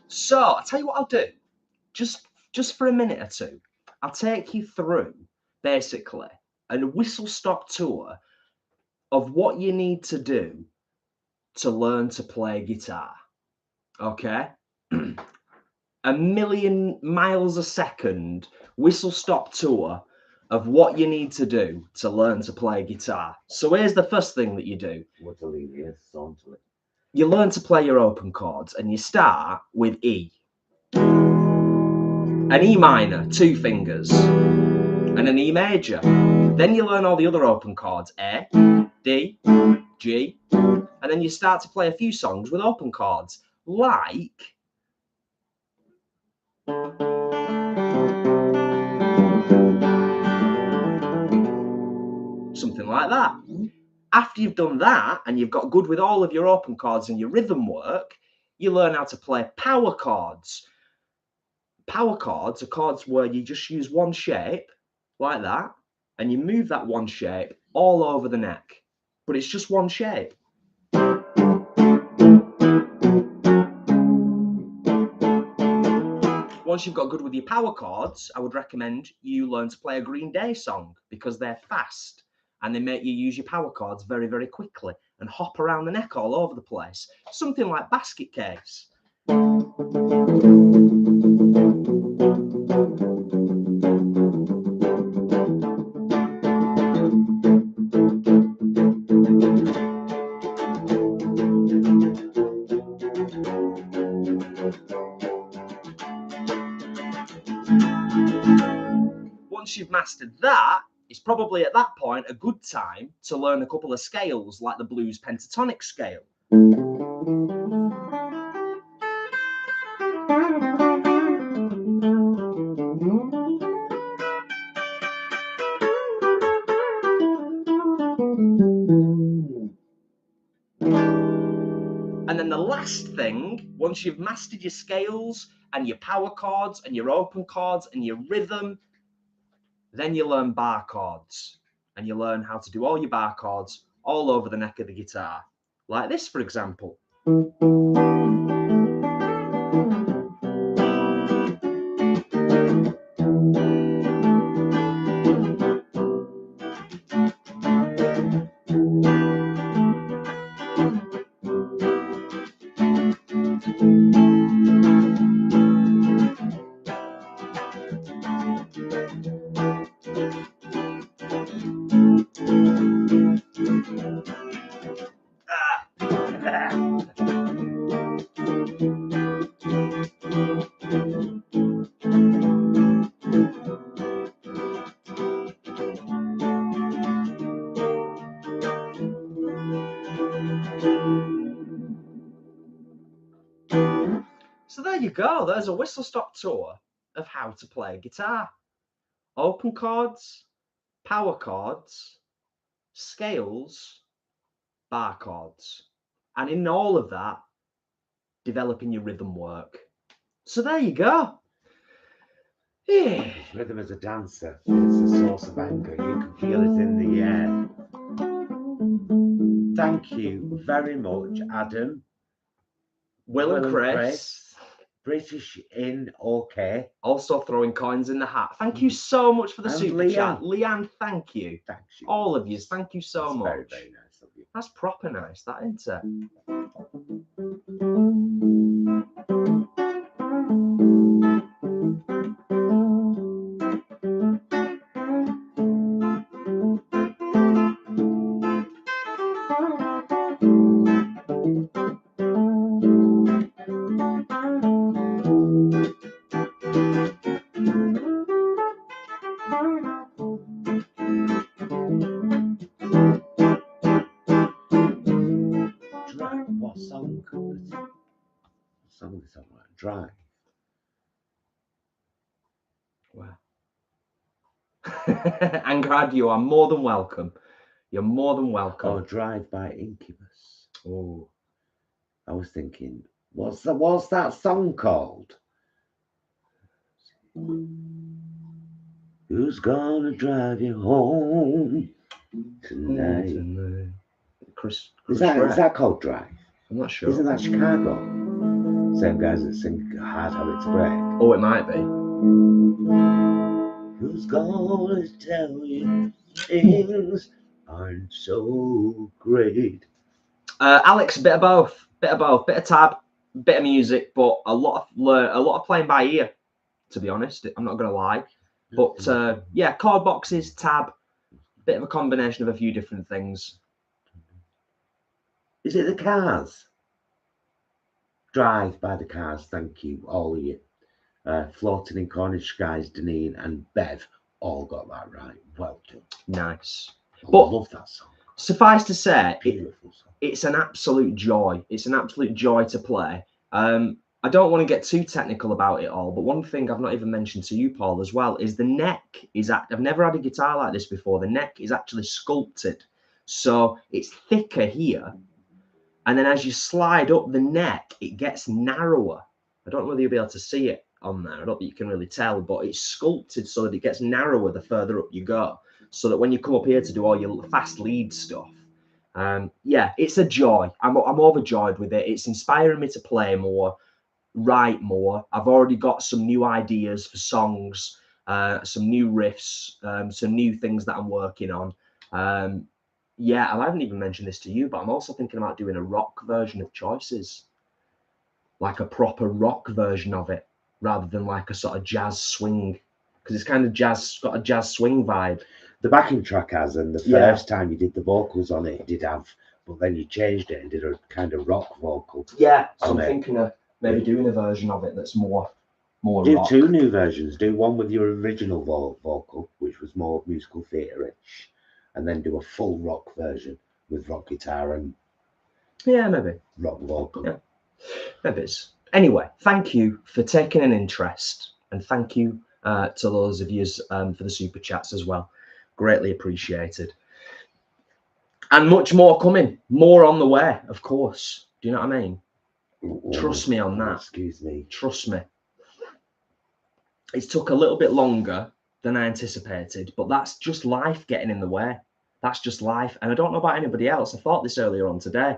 So I'll tell you what I'll do. Just for a minute or two, I'll take you through basically a whistle-stop tour of what you need to do to learn to play guitar. Okay? A million miles a second whistle-stop tour of what you need to do to learn to play guitar. So here's the first thing that you do. You learn to play your open chords and you start with E. An E minor, 2 fingers, and an E major. Then you learn all the other open chords, A, D, G, and then you start to play a few songs with open chords, like Something like that. After you've done that and you've got good with all of your open chords and your rhythm work, you learn how to play power chords. Power chords are chords where you just use one shape like that and you move that one shape all over the neck, but it's just one shape. Once you've got good with your power chords, I would recommend you learn to play a Green Day song because they're fast and they make you use your power chords very, very quickly and hop around the neck all over the place. Something like Basket Case. Once you've mastered that, it's probably at that point a good time to learn a couple of scales like the blues pentatonic scale. And then the last thing, once you've mastered your scales and your power chords and your open chords and your rhythm, then you learn bar chords and you learn how to do all your bar chords all over the neck of the guitar. Like this, for example. So there you go. There's a whistle-stop tour of how to play guitar. Open chords, power chords, scales, bar chords. And in all of that, developing your rhythm work. So there you go. Yeah. Rhythm as a dancer, it's a source of anger. You can feel it in the air. Thank you very much, Adam. Will and Chris. British in OK. Also throwing coins in the hat. Thank you so much for the And super chat. Leanne, thank you. Thanks you. All of you, thank you so That's much. very, very nice of you. That's proper nice, that, isn't it? What song is that? Drive. Wow. Angrad, you are more than welcome. You're more than welcome. Oh, Drive by Incubus. Oh, I was thinking, what's that song called? Who's gonna drive you home tonight? Chris Is that called Drive? I'm not sure. Isn't that Chicago? Same guys that sing Hard Habit to Break. Oh, it might be. Who's gonna tell you things aren't so great? Alex, bit of both, bit of tab, bit of music, but a lot of playing by ear. To be honest, I'm not gonna lie. But yeah, chord boxes, tab, bit of a combination of a few different things. Is it the Cars? Drive by the Cars. Thank you, all of you. Floating in Cornish Skies, Deneen and Bev all got that right. Well done. Nice. I But love that song. Suffice to say, Beautiful song. it's an absolute joy. It's an absolute joy to play. I don't want to get too technical about it all, but one thing I've not even mentioned to you, Paul, as well, is the neck is, I've never had a guitar like this before. The neck is actually sculpted. So it's thicker here. And then as you slide up the neck, it gets narrower. I don't know whether you'll be able to see it on there. I don't think you can really tell, but it's sculpted so that it gets narrower the further up you go. So that when you come up here to do all your fast lead stuff, yeah, it's a joy. I'm overjoyed with it. It's inspiring me to play more, write more. I've already got some new ideas for songs, some new riffs, some new things that I'm working on. Yeah, I haven't even mentioned this to you, but I'm also thinking about doing a rock version of Choices, like a proper rock version of it, rather than like a sort of jazz swing, because it's kind of jazz, got a jazz swing vibe. The backing track has, and the first time you did the vocals on it, it did have, but then you changed it and did a kind of rock vocal. Yeah, so I'm thinking of maybe doing a version of it that's more do rock. 2 new versions. Do one with your original vocal, which was more musical theatre-ish, and then do a full rock version with rock guitar and maybe rock vocal. Yeah, maybe it's. Anyway, thank you for taking an interest, and thank you to those of you for the super chats as well. Greatly appreciated. And much more coming, more on the way, of course. Do you know what I mean? Trust me on that. Excuse me. Trust me. It's took a little bit longer than I anticipated, but that's just life getting in the way. That's just life. And I don't know about anybody else. I thought this earlier on today.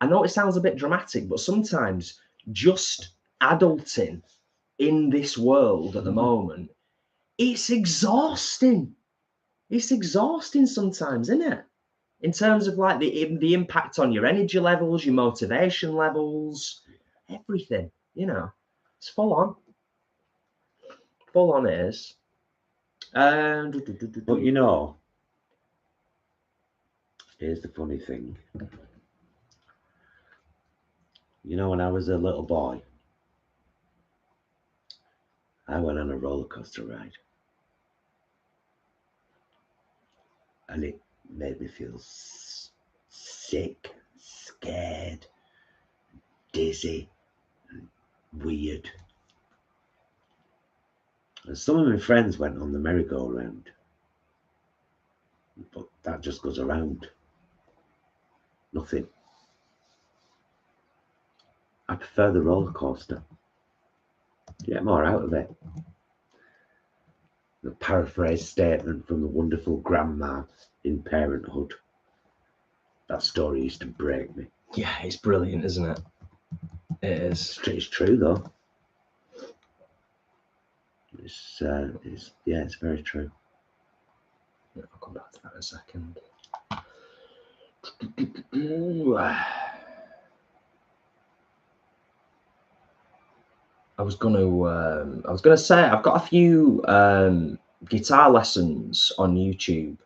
I know it sounds a bit dramatic, but sometimes just adulting in this world at the moment, it's exhausting. It's exhausting sometimes, isn't it? In terms of like the impact on your energy levels, your motivation levels, everything, you know, it's full on. Full on it is. But you know, here's the funny thing. You know, when I was a little boy, I went on a roller coaster ride. And it made me feel sick, scared, dizzy, and weird. And some of my friends went on the merry-go-round. But that just goes around. Nothing. I prefer the roller coaster. Get more out of it. The paraphrase statement from the wonderful grandma in Parenthood. That story used to break me. Yeah, it's brilliant, isn't it? It is. It's true though. It's very true. Yeah, I'll come back to that in a second. I was gonna say I've got a few guitar lessons on YouTube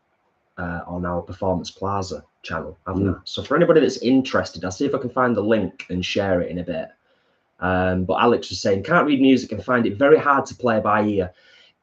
on our Performance Plaza channel, haven't I? So for anybody that's interested, I'll see if I can find the link and share it in a bit. But Alex was saying, can't read music and find it very hard to play by ear.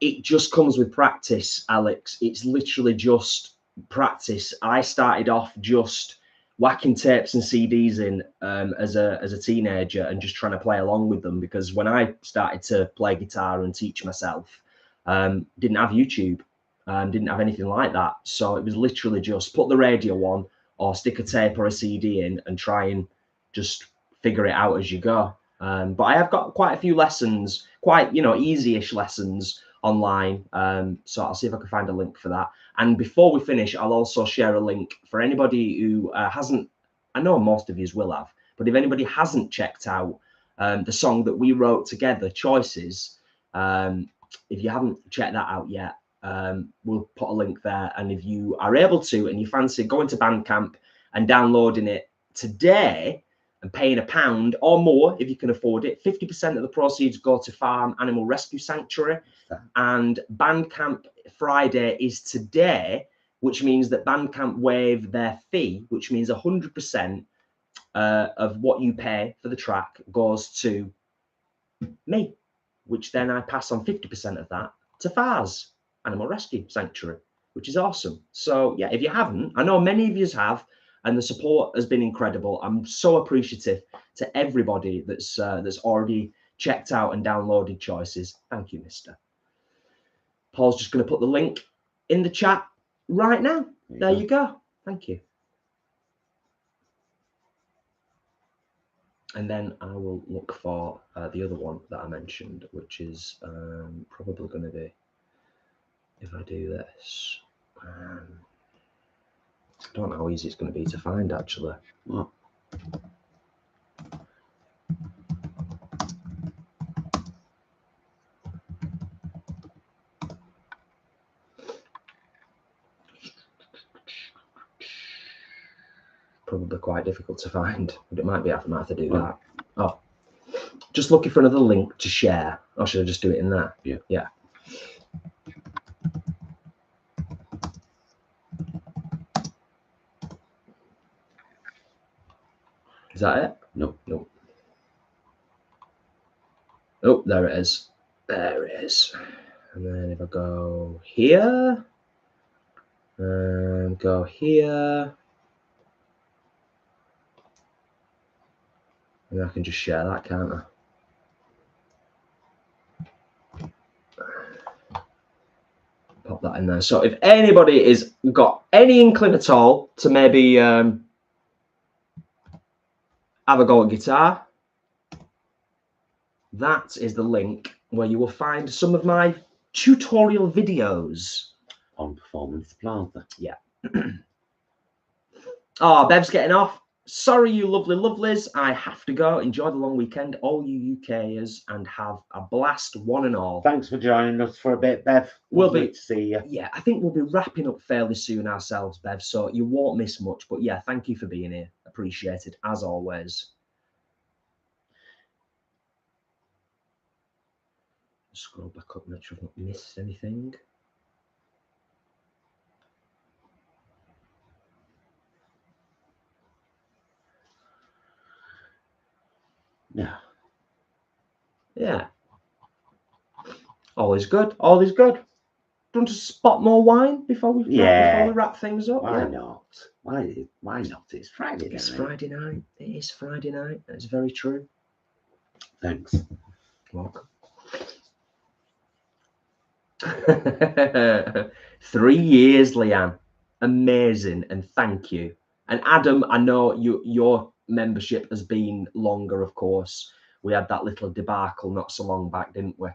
It just comes with practice, Alex. It's literally just practice. I started off just whacking tapes and CDs in as a teenager and just trying to play along with them, because when I started to play guitar and teach myself, didn't have YouTube, didn't have anything like that. So it was literally just put the radio on or stick a tape or a CD in and try and just figure it out as you go. But I have got quite a few lessons, quite, easy-ish lessons online. So I'll see if I can find a link for that. And before we finish, I'll also share a link for anybody who hasn't, I know most of you will have, but if anybody hasn't checked out the song that we wrote together, Choices, if you haven't checked that out yet, we'll put a link there. And if you are able to, and you fancy going to Bandcamp and downloading it today, and paying £1 or more if you can afford it. 50% of the proceeds go to Farm Animal Rescue Sanctuary. And Bandcamp Friday is today, which means that Bandcamp waive their fee, which means 100% of what you pay for the track goes to me, which then I pass on 50% of that to FARS Animal Rescue Sanctuary, which is awesome. So yeah, if you haven't, I know many of you have, and the support has been incredible. I'm so appreciative to everybody that's already checked out and downloaded Choices. Thank you, mister. Paul's just going to put the link in the chat right now. There you go. Thank you. And then I will look for the other one that I mentioned, which is probably going to be, if I do this, I don't know how easy it's going to be to find, actually. What? Probably quite difficult to find, but it might be. I might have to do that. Oh, just looking for another link to share. Or should I just do it in there? Yeah. Yeah. Is that it? No. No. Oh, there it is. There it is. And then if I go here, go here, and I can just share that, can't I? Pop that in there. So if anybody is got any inkling at all to maybe have a go at guitar, that is the link where you will find some of my tutorial videos On Performance Plaza. Yeah. Oh, Bev's getting off. Sorry, you lovely lovelies. I have to go. Enjoy the long weekend, all you UKers, and have a blast, one and all. Thanks for joining us for a bit, Bev. We'll Lovely be- to see you. Yeah, I think we'll be wrapping up fairly soon ourselves, Bev, so you won't miss much. But yeah, thank you for being here. Appreciated, as always. Scroll back up, make sure I've not missed anything. Yeah. Yeah. All is good. All is good. Do you want to spot more wine before we wrap things up? Why Yeah. not? Why not? It's Friday It's night. Friday night. It is Friday night. That's very true. Thanks. Welcome. 3 years, Leanne. Amazing, and thank you. And Adam, I know your membership has been longer, of course. We had that little debacle not so long back, didn't we?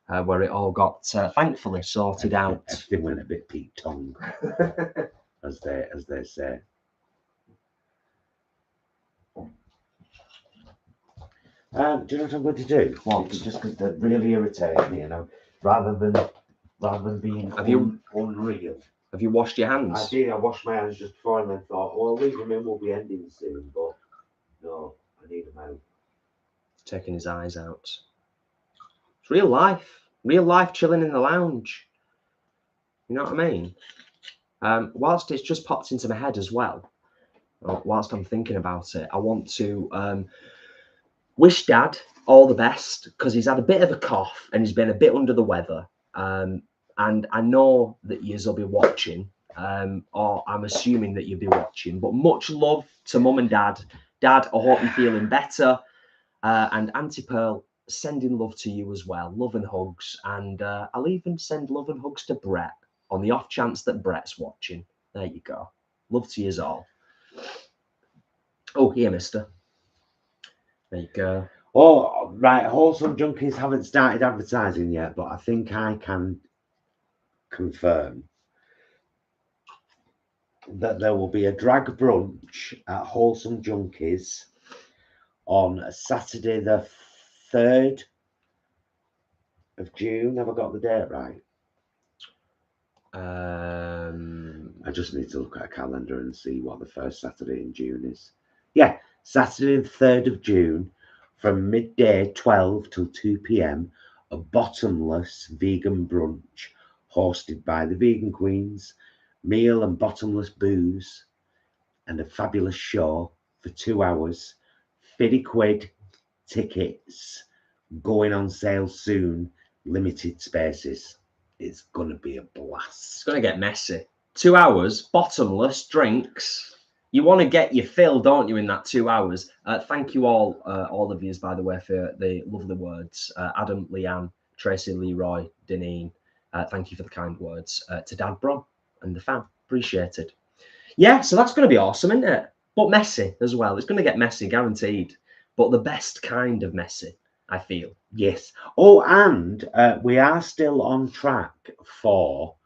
Where it all got thankfully sorted out. Everything went a bit Pete Tong, as they say. Do you know what I'm going to do? What? It's just because they're really irritating me, you know, rather than being unreal. Have you washed your hands? I did. I washed my hands just before and then thought, well, I'll leave them in. We'll be ending soon, but no, I need them out. Taking his eyes out. It's real life chilling in the lounge. You know what I mean? Whilst it's just popped into my head as well, whilst I'm thinking about it, I want to wish Dad all the best because he's had a bit of a cough and he's been a bit under the weather. And I know that yous will be watching, or I'm assuming that you'll be watching, but much love to Mum and Dad. Dad, I hope you're feeling better. And Auntie Pearl, sending love to you as well. Love and hugs. And I'll even send love and hugs to Brett on the off chance that Brett's watching. There you go. Love to yous all. Oh, here, mister. There you go. Oh, right. Wholesome Junkies haven't started advertising yet, but I think I can confirm that there will be a drag brunch at Wholesome Junkies on Saturday the 3rd of June. Have I got the date right? I just need to look at a calendar and see what the first Saturday in June is. Yeah, Saturday the 3rd of June from midday 12 till 2 p.m. a bottomless vegan brunch hosted by the Vegan Queens, meal and bottomless booze, and a fabulous show for 2 hours. £50 tickets going on sale soon, limited spaces. It's gonna be a blast. It's going to get messy. 2 hours, bottomless drinks. You want to get your fill, don't you, in that 2 hours? Thank you all of you, by the way, for the lovely words. Adam, Leanne, Tracy, Leroy, Deneen. Thank you for the kind words to Dad Brom and the fam. Appreciated. Yeah, so that's going to be awesome, isn't it? But messy as well. It's going to get messy, guaranteed. But the best kind of messy, I feel. Yes. Oh, and we are still on track for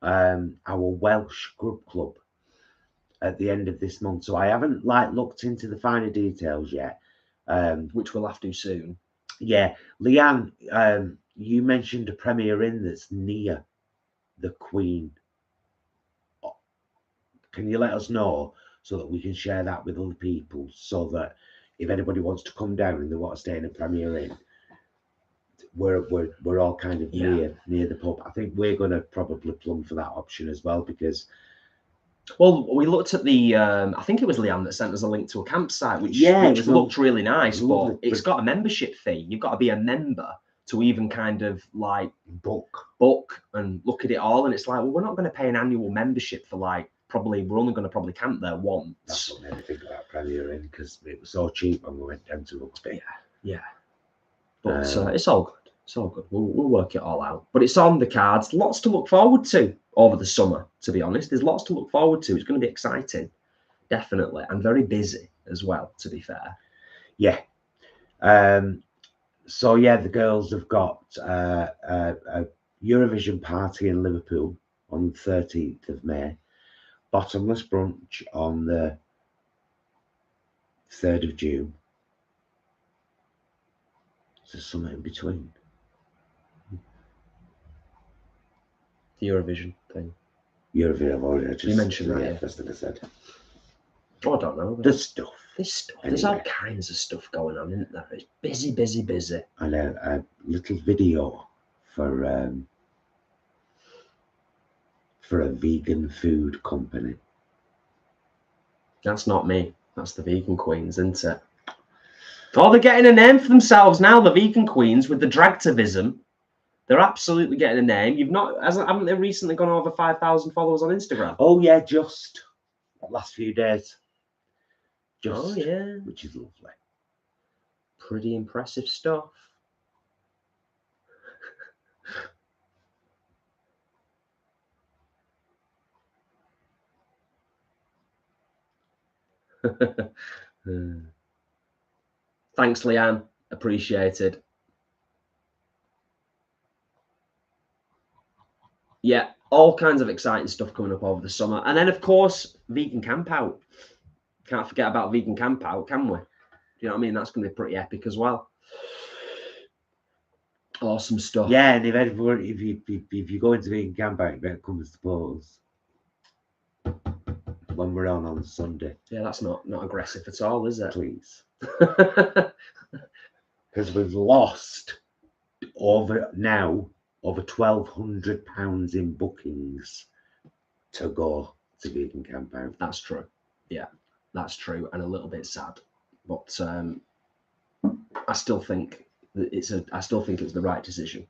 our Welsh Grub Club at the end of this month. So I haven't looked into the finer details yet. Which we'll have to soon. Yeah. Leanne, you mentioned a Premier Inn that's near the Queen. Can you let us know so that we can share that with other people, so that if anybody wants to come down and they want to stay in a Premier Inn, we're all kind of near the pub. I think we're going to probably plumb for that option as well, because well, we looked at the I think it was Leanne that sent us a link to a campsite which looked really nice, but it's got a membership fee. You've got to be a member to even kind of like book and look at it all, and it's like, well, we're not going to pay an annual membership for we're only going to camp there once. That's what made me think about Premier Inn, because it was so cheap when we went down to Rugby. Yeah. But it's all good. It's all good. We'll work it all out. But it's on the cards. Lots to look forward to over the summer, to be honest. There's lots to look forward to. It's going to be exciting, definitely. And very busy as well, to be fair. Yeah. So, yeah, the girls have got a Eurovision party in Liverpool on the 13th of May. Bottomless brunch on the 3rd of June. So something in between. The Eurovision thing. Eurovision, I've already you mentioned that. Yeah, first thing I said. Oh, I don't know. There's stuff. There's all kinds of stuff going on, isn't there? It's busy, busy, busy. And a little video for a vegan food company. That's not me. That's the vegan queens, isn't it? Oh, they're getting a name for themselves now, the vegan queens, with the dragtivism. They're absolutely getting a name. Haven't they recently gone over 5,000 followers on Instagram? Oh yeah, just the last few days. Oh yeah, which is lovely. Pretty impressive stuff. Thanks, Leanne. Appreciated. Yeah, all kinds of exciting stuff coming up over the summer. And then, of course, vegan camp out. Can't forget about vegan camp out, can we? Do you know what I mean? That's going to be pretty epic as well. Awesome stuff. Yeah, and if you go into vegan camp out, you better come and support us when we're on Sunday. Yeah, that's not aggressive at all, is it? Please. Because we've lost over £1,200 in bookings to go to vegan camp out. That's true. Yeah, that's true, and a little bit sad, but I still think it's the right decision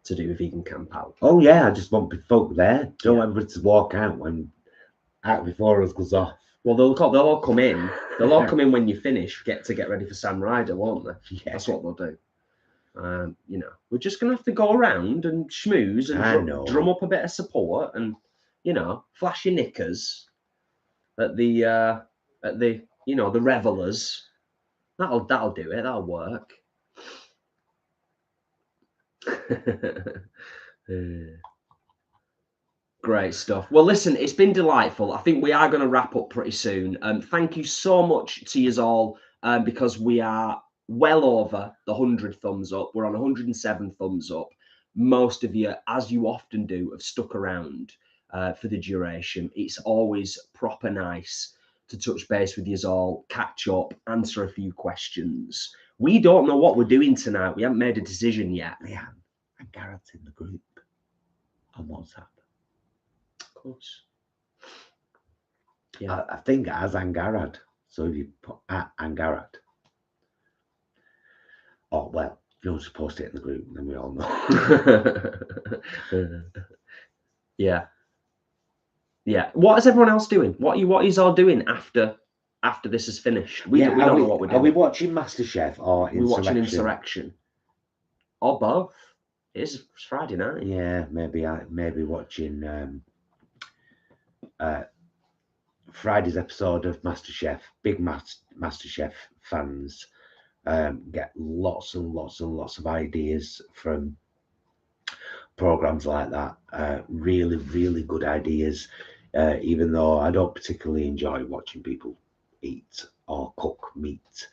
to do a vegan camp out. Oh yeah, I just want folk there. Don't want everybody to walk out when out before us goes off. Well, they'll all come in. They'll all come in when you finish. Get ready for Sam Ryder, won't they? Yeah. That's what they'll do. We're just gonna have to go around and schmooze and drum up a bit of support, and flash your knickers at the the revelers. That'll do it. That'll work. Great stuff. Well, listen, it's been delightful. I think we are going to wrap up pretty soon. Thank you so much to you all, because we are well over the 100 thumbs up. We're on 107 thumbs up. Most of you, as you often do, have stuck around for the duration. It's always proper nice to touch base with you all, catch up, answer a few questions. We don't know what we're doing tonight. We haven't made a decision yet. Yeah, and Garrett's in the group on WhatsApp. Of course. Yeah, I think it has Angarad. So if you put at Angarad. Oh, well, you don't just post it in the group, then we all know. Yeah. Yeah. What is everyone else doing? What is all doing after this is finished? We don't know what we're doing. Are we watching MasterChef or We're watching Insurrection. Or both. It's Friday night. Yeah, maybe watching Friday's episode of MasterChef. Big MasterChef fans get lots and lots and lots of ideas from programs like that. Really, really good ideas. Even though I don't particularly enjoy watching people eat or cook meat,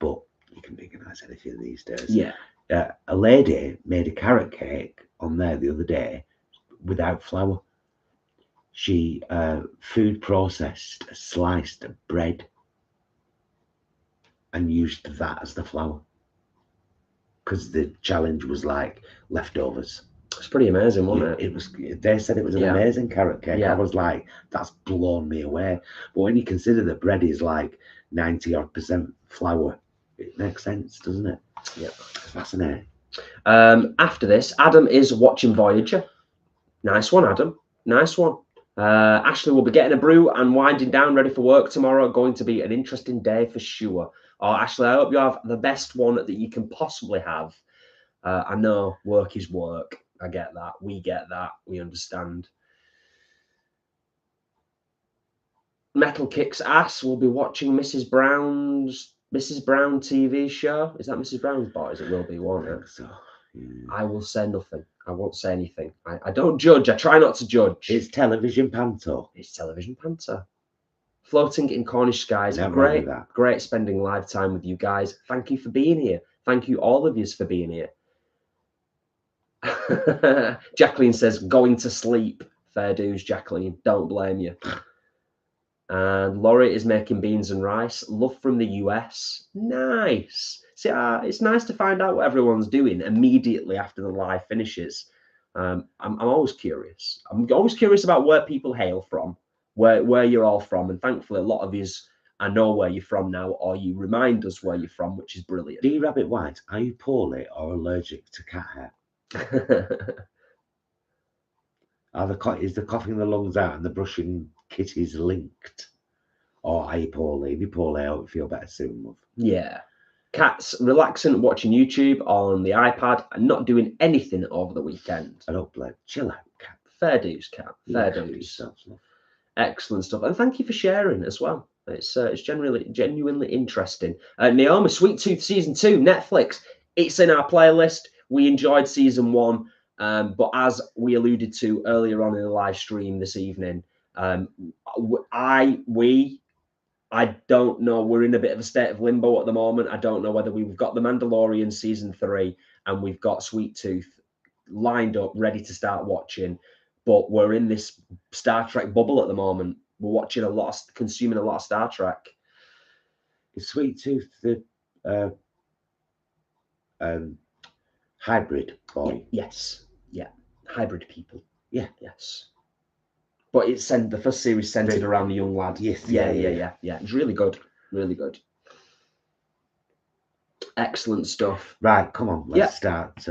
but you can veganize anything these days. Yeah. A lady made a carrot cake on there the other day without flour. She food processed sliced bread and used that as the flour because the challenge was like leftovers. It's pretty amazing, wasn't it? It was. They said it was an amazing carrot cake. Yeah. I was like, that's blown me away. But when you consider that bread is like 90% flour, it makes sense, doesn't it? Yeah. Fascinating. After this, Adam is watching Voyager. Nice one, Adam. Nice one. Ashley will be getting a brew and winding down, ready for work tomorrow. Going to be an interesting day for sure. Oh, Ashley, I hope you have the best one that you can possibly have. I know work is work. I get that. We get that. We understand. Metal Kicks Ass will be watching Mrs. Brown TV show. Is that Mrs. Brown's Boys? It will be, won't it? So, yeah. I will say nothing. I won't say anything. I don't judge. I try not to judge. It's television panto. It's television panto. Floating in Cornish skies. Never Great spending live time with you guys. Thank you for being here. Thank you all of you for being here. Jacqueline says, going to sleep. Fair dues, Jacqueline. Don't blame you. And Laurie is making beans and rice. Love from the US. Nice. See, it's nice to find out what everyone's doing immediately after the live finishes. I'm always curious. I'm always curious about where people hail from, where you're all from. And thankfully, a lot of you, I know where you're from now, or you remind us where you're from, which is brilliant. D Rabbit White, are you poorly or allergic to cat hair? Is the coughing the lungs out and the brushing kitties linked? Or are you poorly? If you're poorly, I hope you feel better soon, love. Yeah. Cat's relaxing, watching YouTube on the iPad and not doing anything over the weekend. I don't blame. Chill out, Cat. Fair dues, Cat. Fair dues. Excellent stuff. And thank you for sharing as well. It's genuinely interesting. Naomi, Sweet Tooth Season 2, Netflix. It's in our playlist. We enjoyed Season 1. But as we alluded to earlier on in the live stream this evening, I don't know. We're in a bit of a state of limbo at the moment. I don't know whether we've got The Mandalorian Season 3 and we've got Sweet Tooth lined up, ready to start watching. But we're in this Star Trek bubble at the moment. We're watching consuming a lot of Star Trek. Is Sweet Tooth the hybrid boy? Yes. Yeah. Hybrid people. Yeah. Yes. But the first series centered around the young lad. Yes. Yeah. It's really good. Really good. Excellent stuff. Right, come on. Let's start.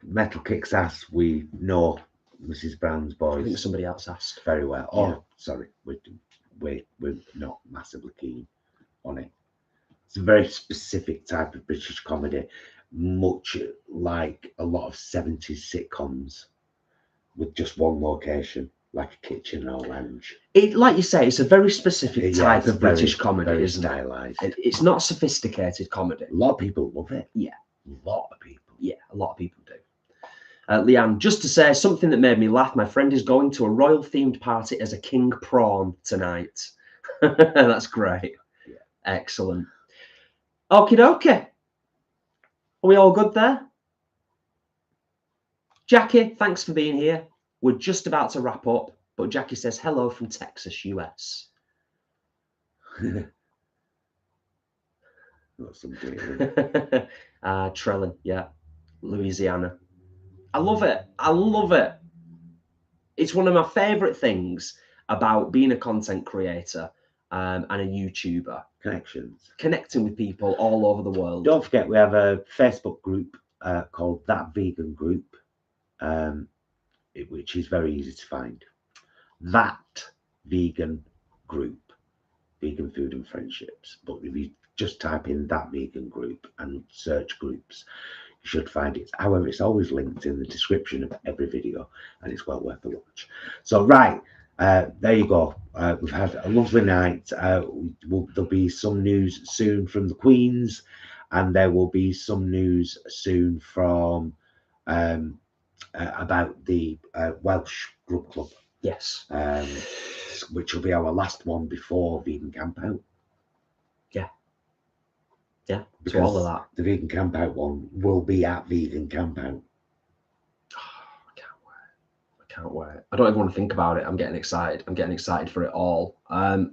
Metal Kicks Ass. We know Mrs. Brown's Boys. I think somebody else asked. Very well. Oh, sorry. We're not massively keen on it. It's a very specific type of British comedy, much like a lot of 70s sitcoms with just one location, like a kitchen or lounge. Like you say, it's a very specific type of British comedy, very isn't stylized. it? It's not sophisticated comedy. A lot of people love it. Yeah. A lot of people. Yeah, a lot of people do. Leanne, just to say something that made me laugh, my friend is going to a royal-themed party as a king prawn tonight. That's great. Yeah. Excellent. Okie dokie. Are we all good there? Jackie, thanks for being here. We're just about to wrap up, but Jackie says hello from Texas, US. Trellin, yeah. Louisiana. I love it. I love it. It's one of my favorite things about being a content creator and a YouTuber. Connections. Connecting with people all over the world. Don't forget, we have a Facebook group called That Vegan Group, which is very easy to find. That Vegan Group, Vegan Food and Friendships. But if you just type in That Vegan Group and search groups, you should find it. However, it's always linked in the description of every video, and it's well worth a watch. So, right, there you go. We've had a lovely night. There'll be some news soon from the Queens, and there will be some news soon from about the Welsh Grub Club. Yes. Which will be our last one before Vegan Camp Out. Yeah, because so all of that. The Vegan Camp Out one will be at Vegan Camp Out. I can't wait. I don't even want to think about it. I'm getting excited. I'm getting excited for it all.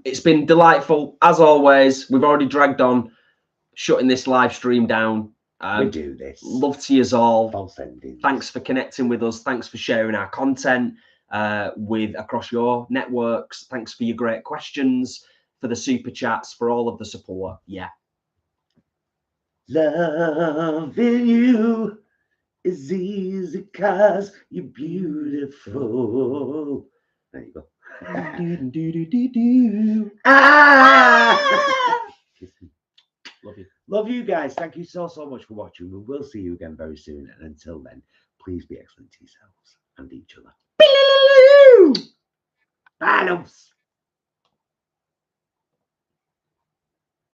It's been delightful as always. We've already dragged on shutting this live stream down. We do this. Love to you all. False endings. Thanks for connecting with us. Thanks for sharing our content across your networks. Thanks for your great questions, for the super chats, for all of the support. Yeah. Loving you is easy cause you're beautiful. There you go. Kiss me. Love you. Love you guys. Thank you so much for watching. We will see you again very soon. And until then, please be excellent to yourselves and each other. Bye, loves.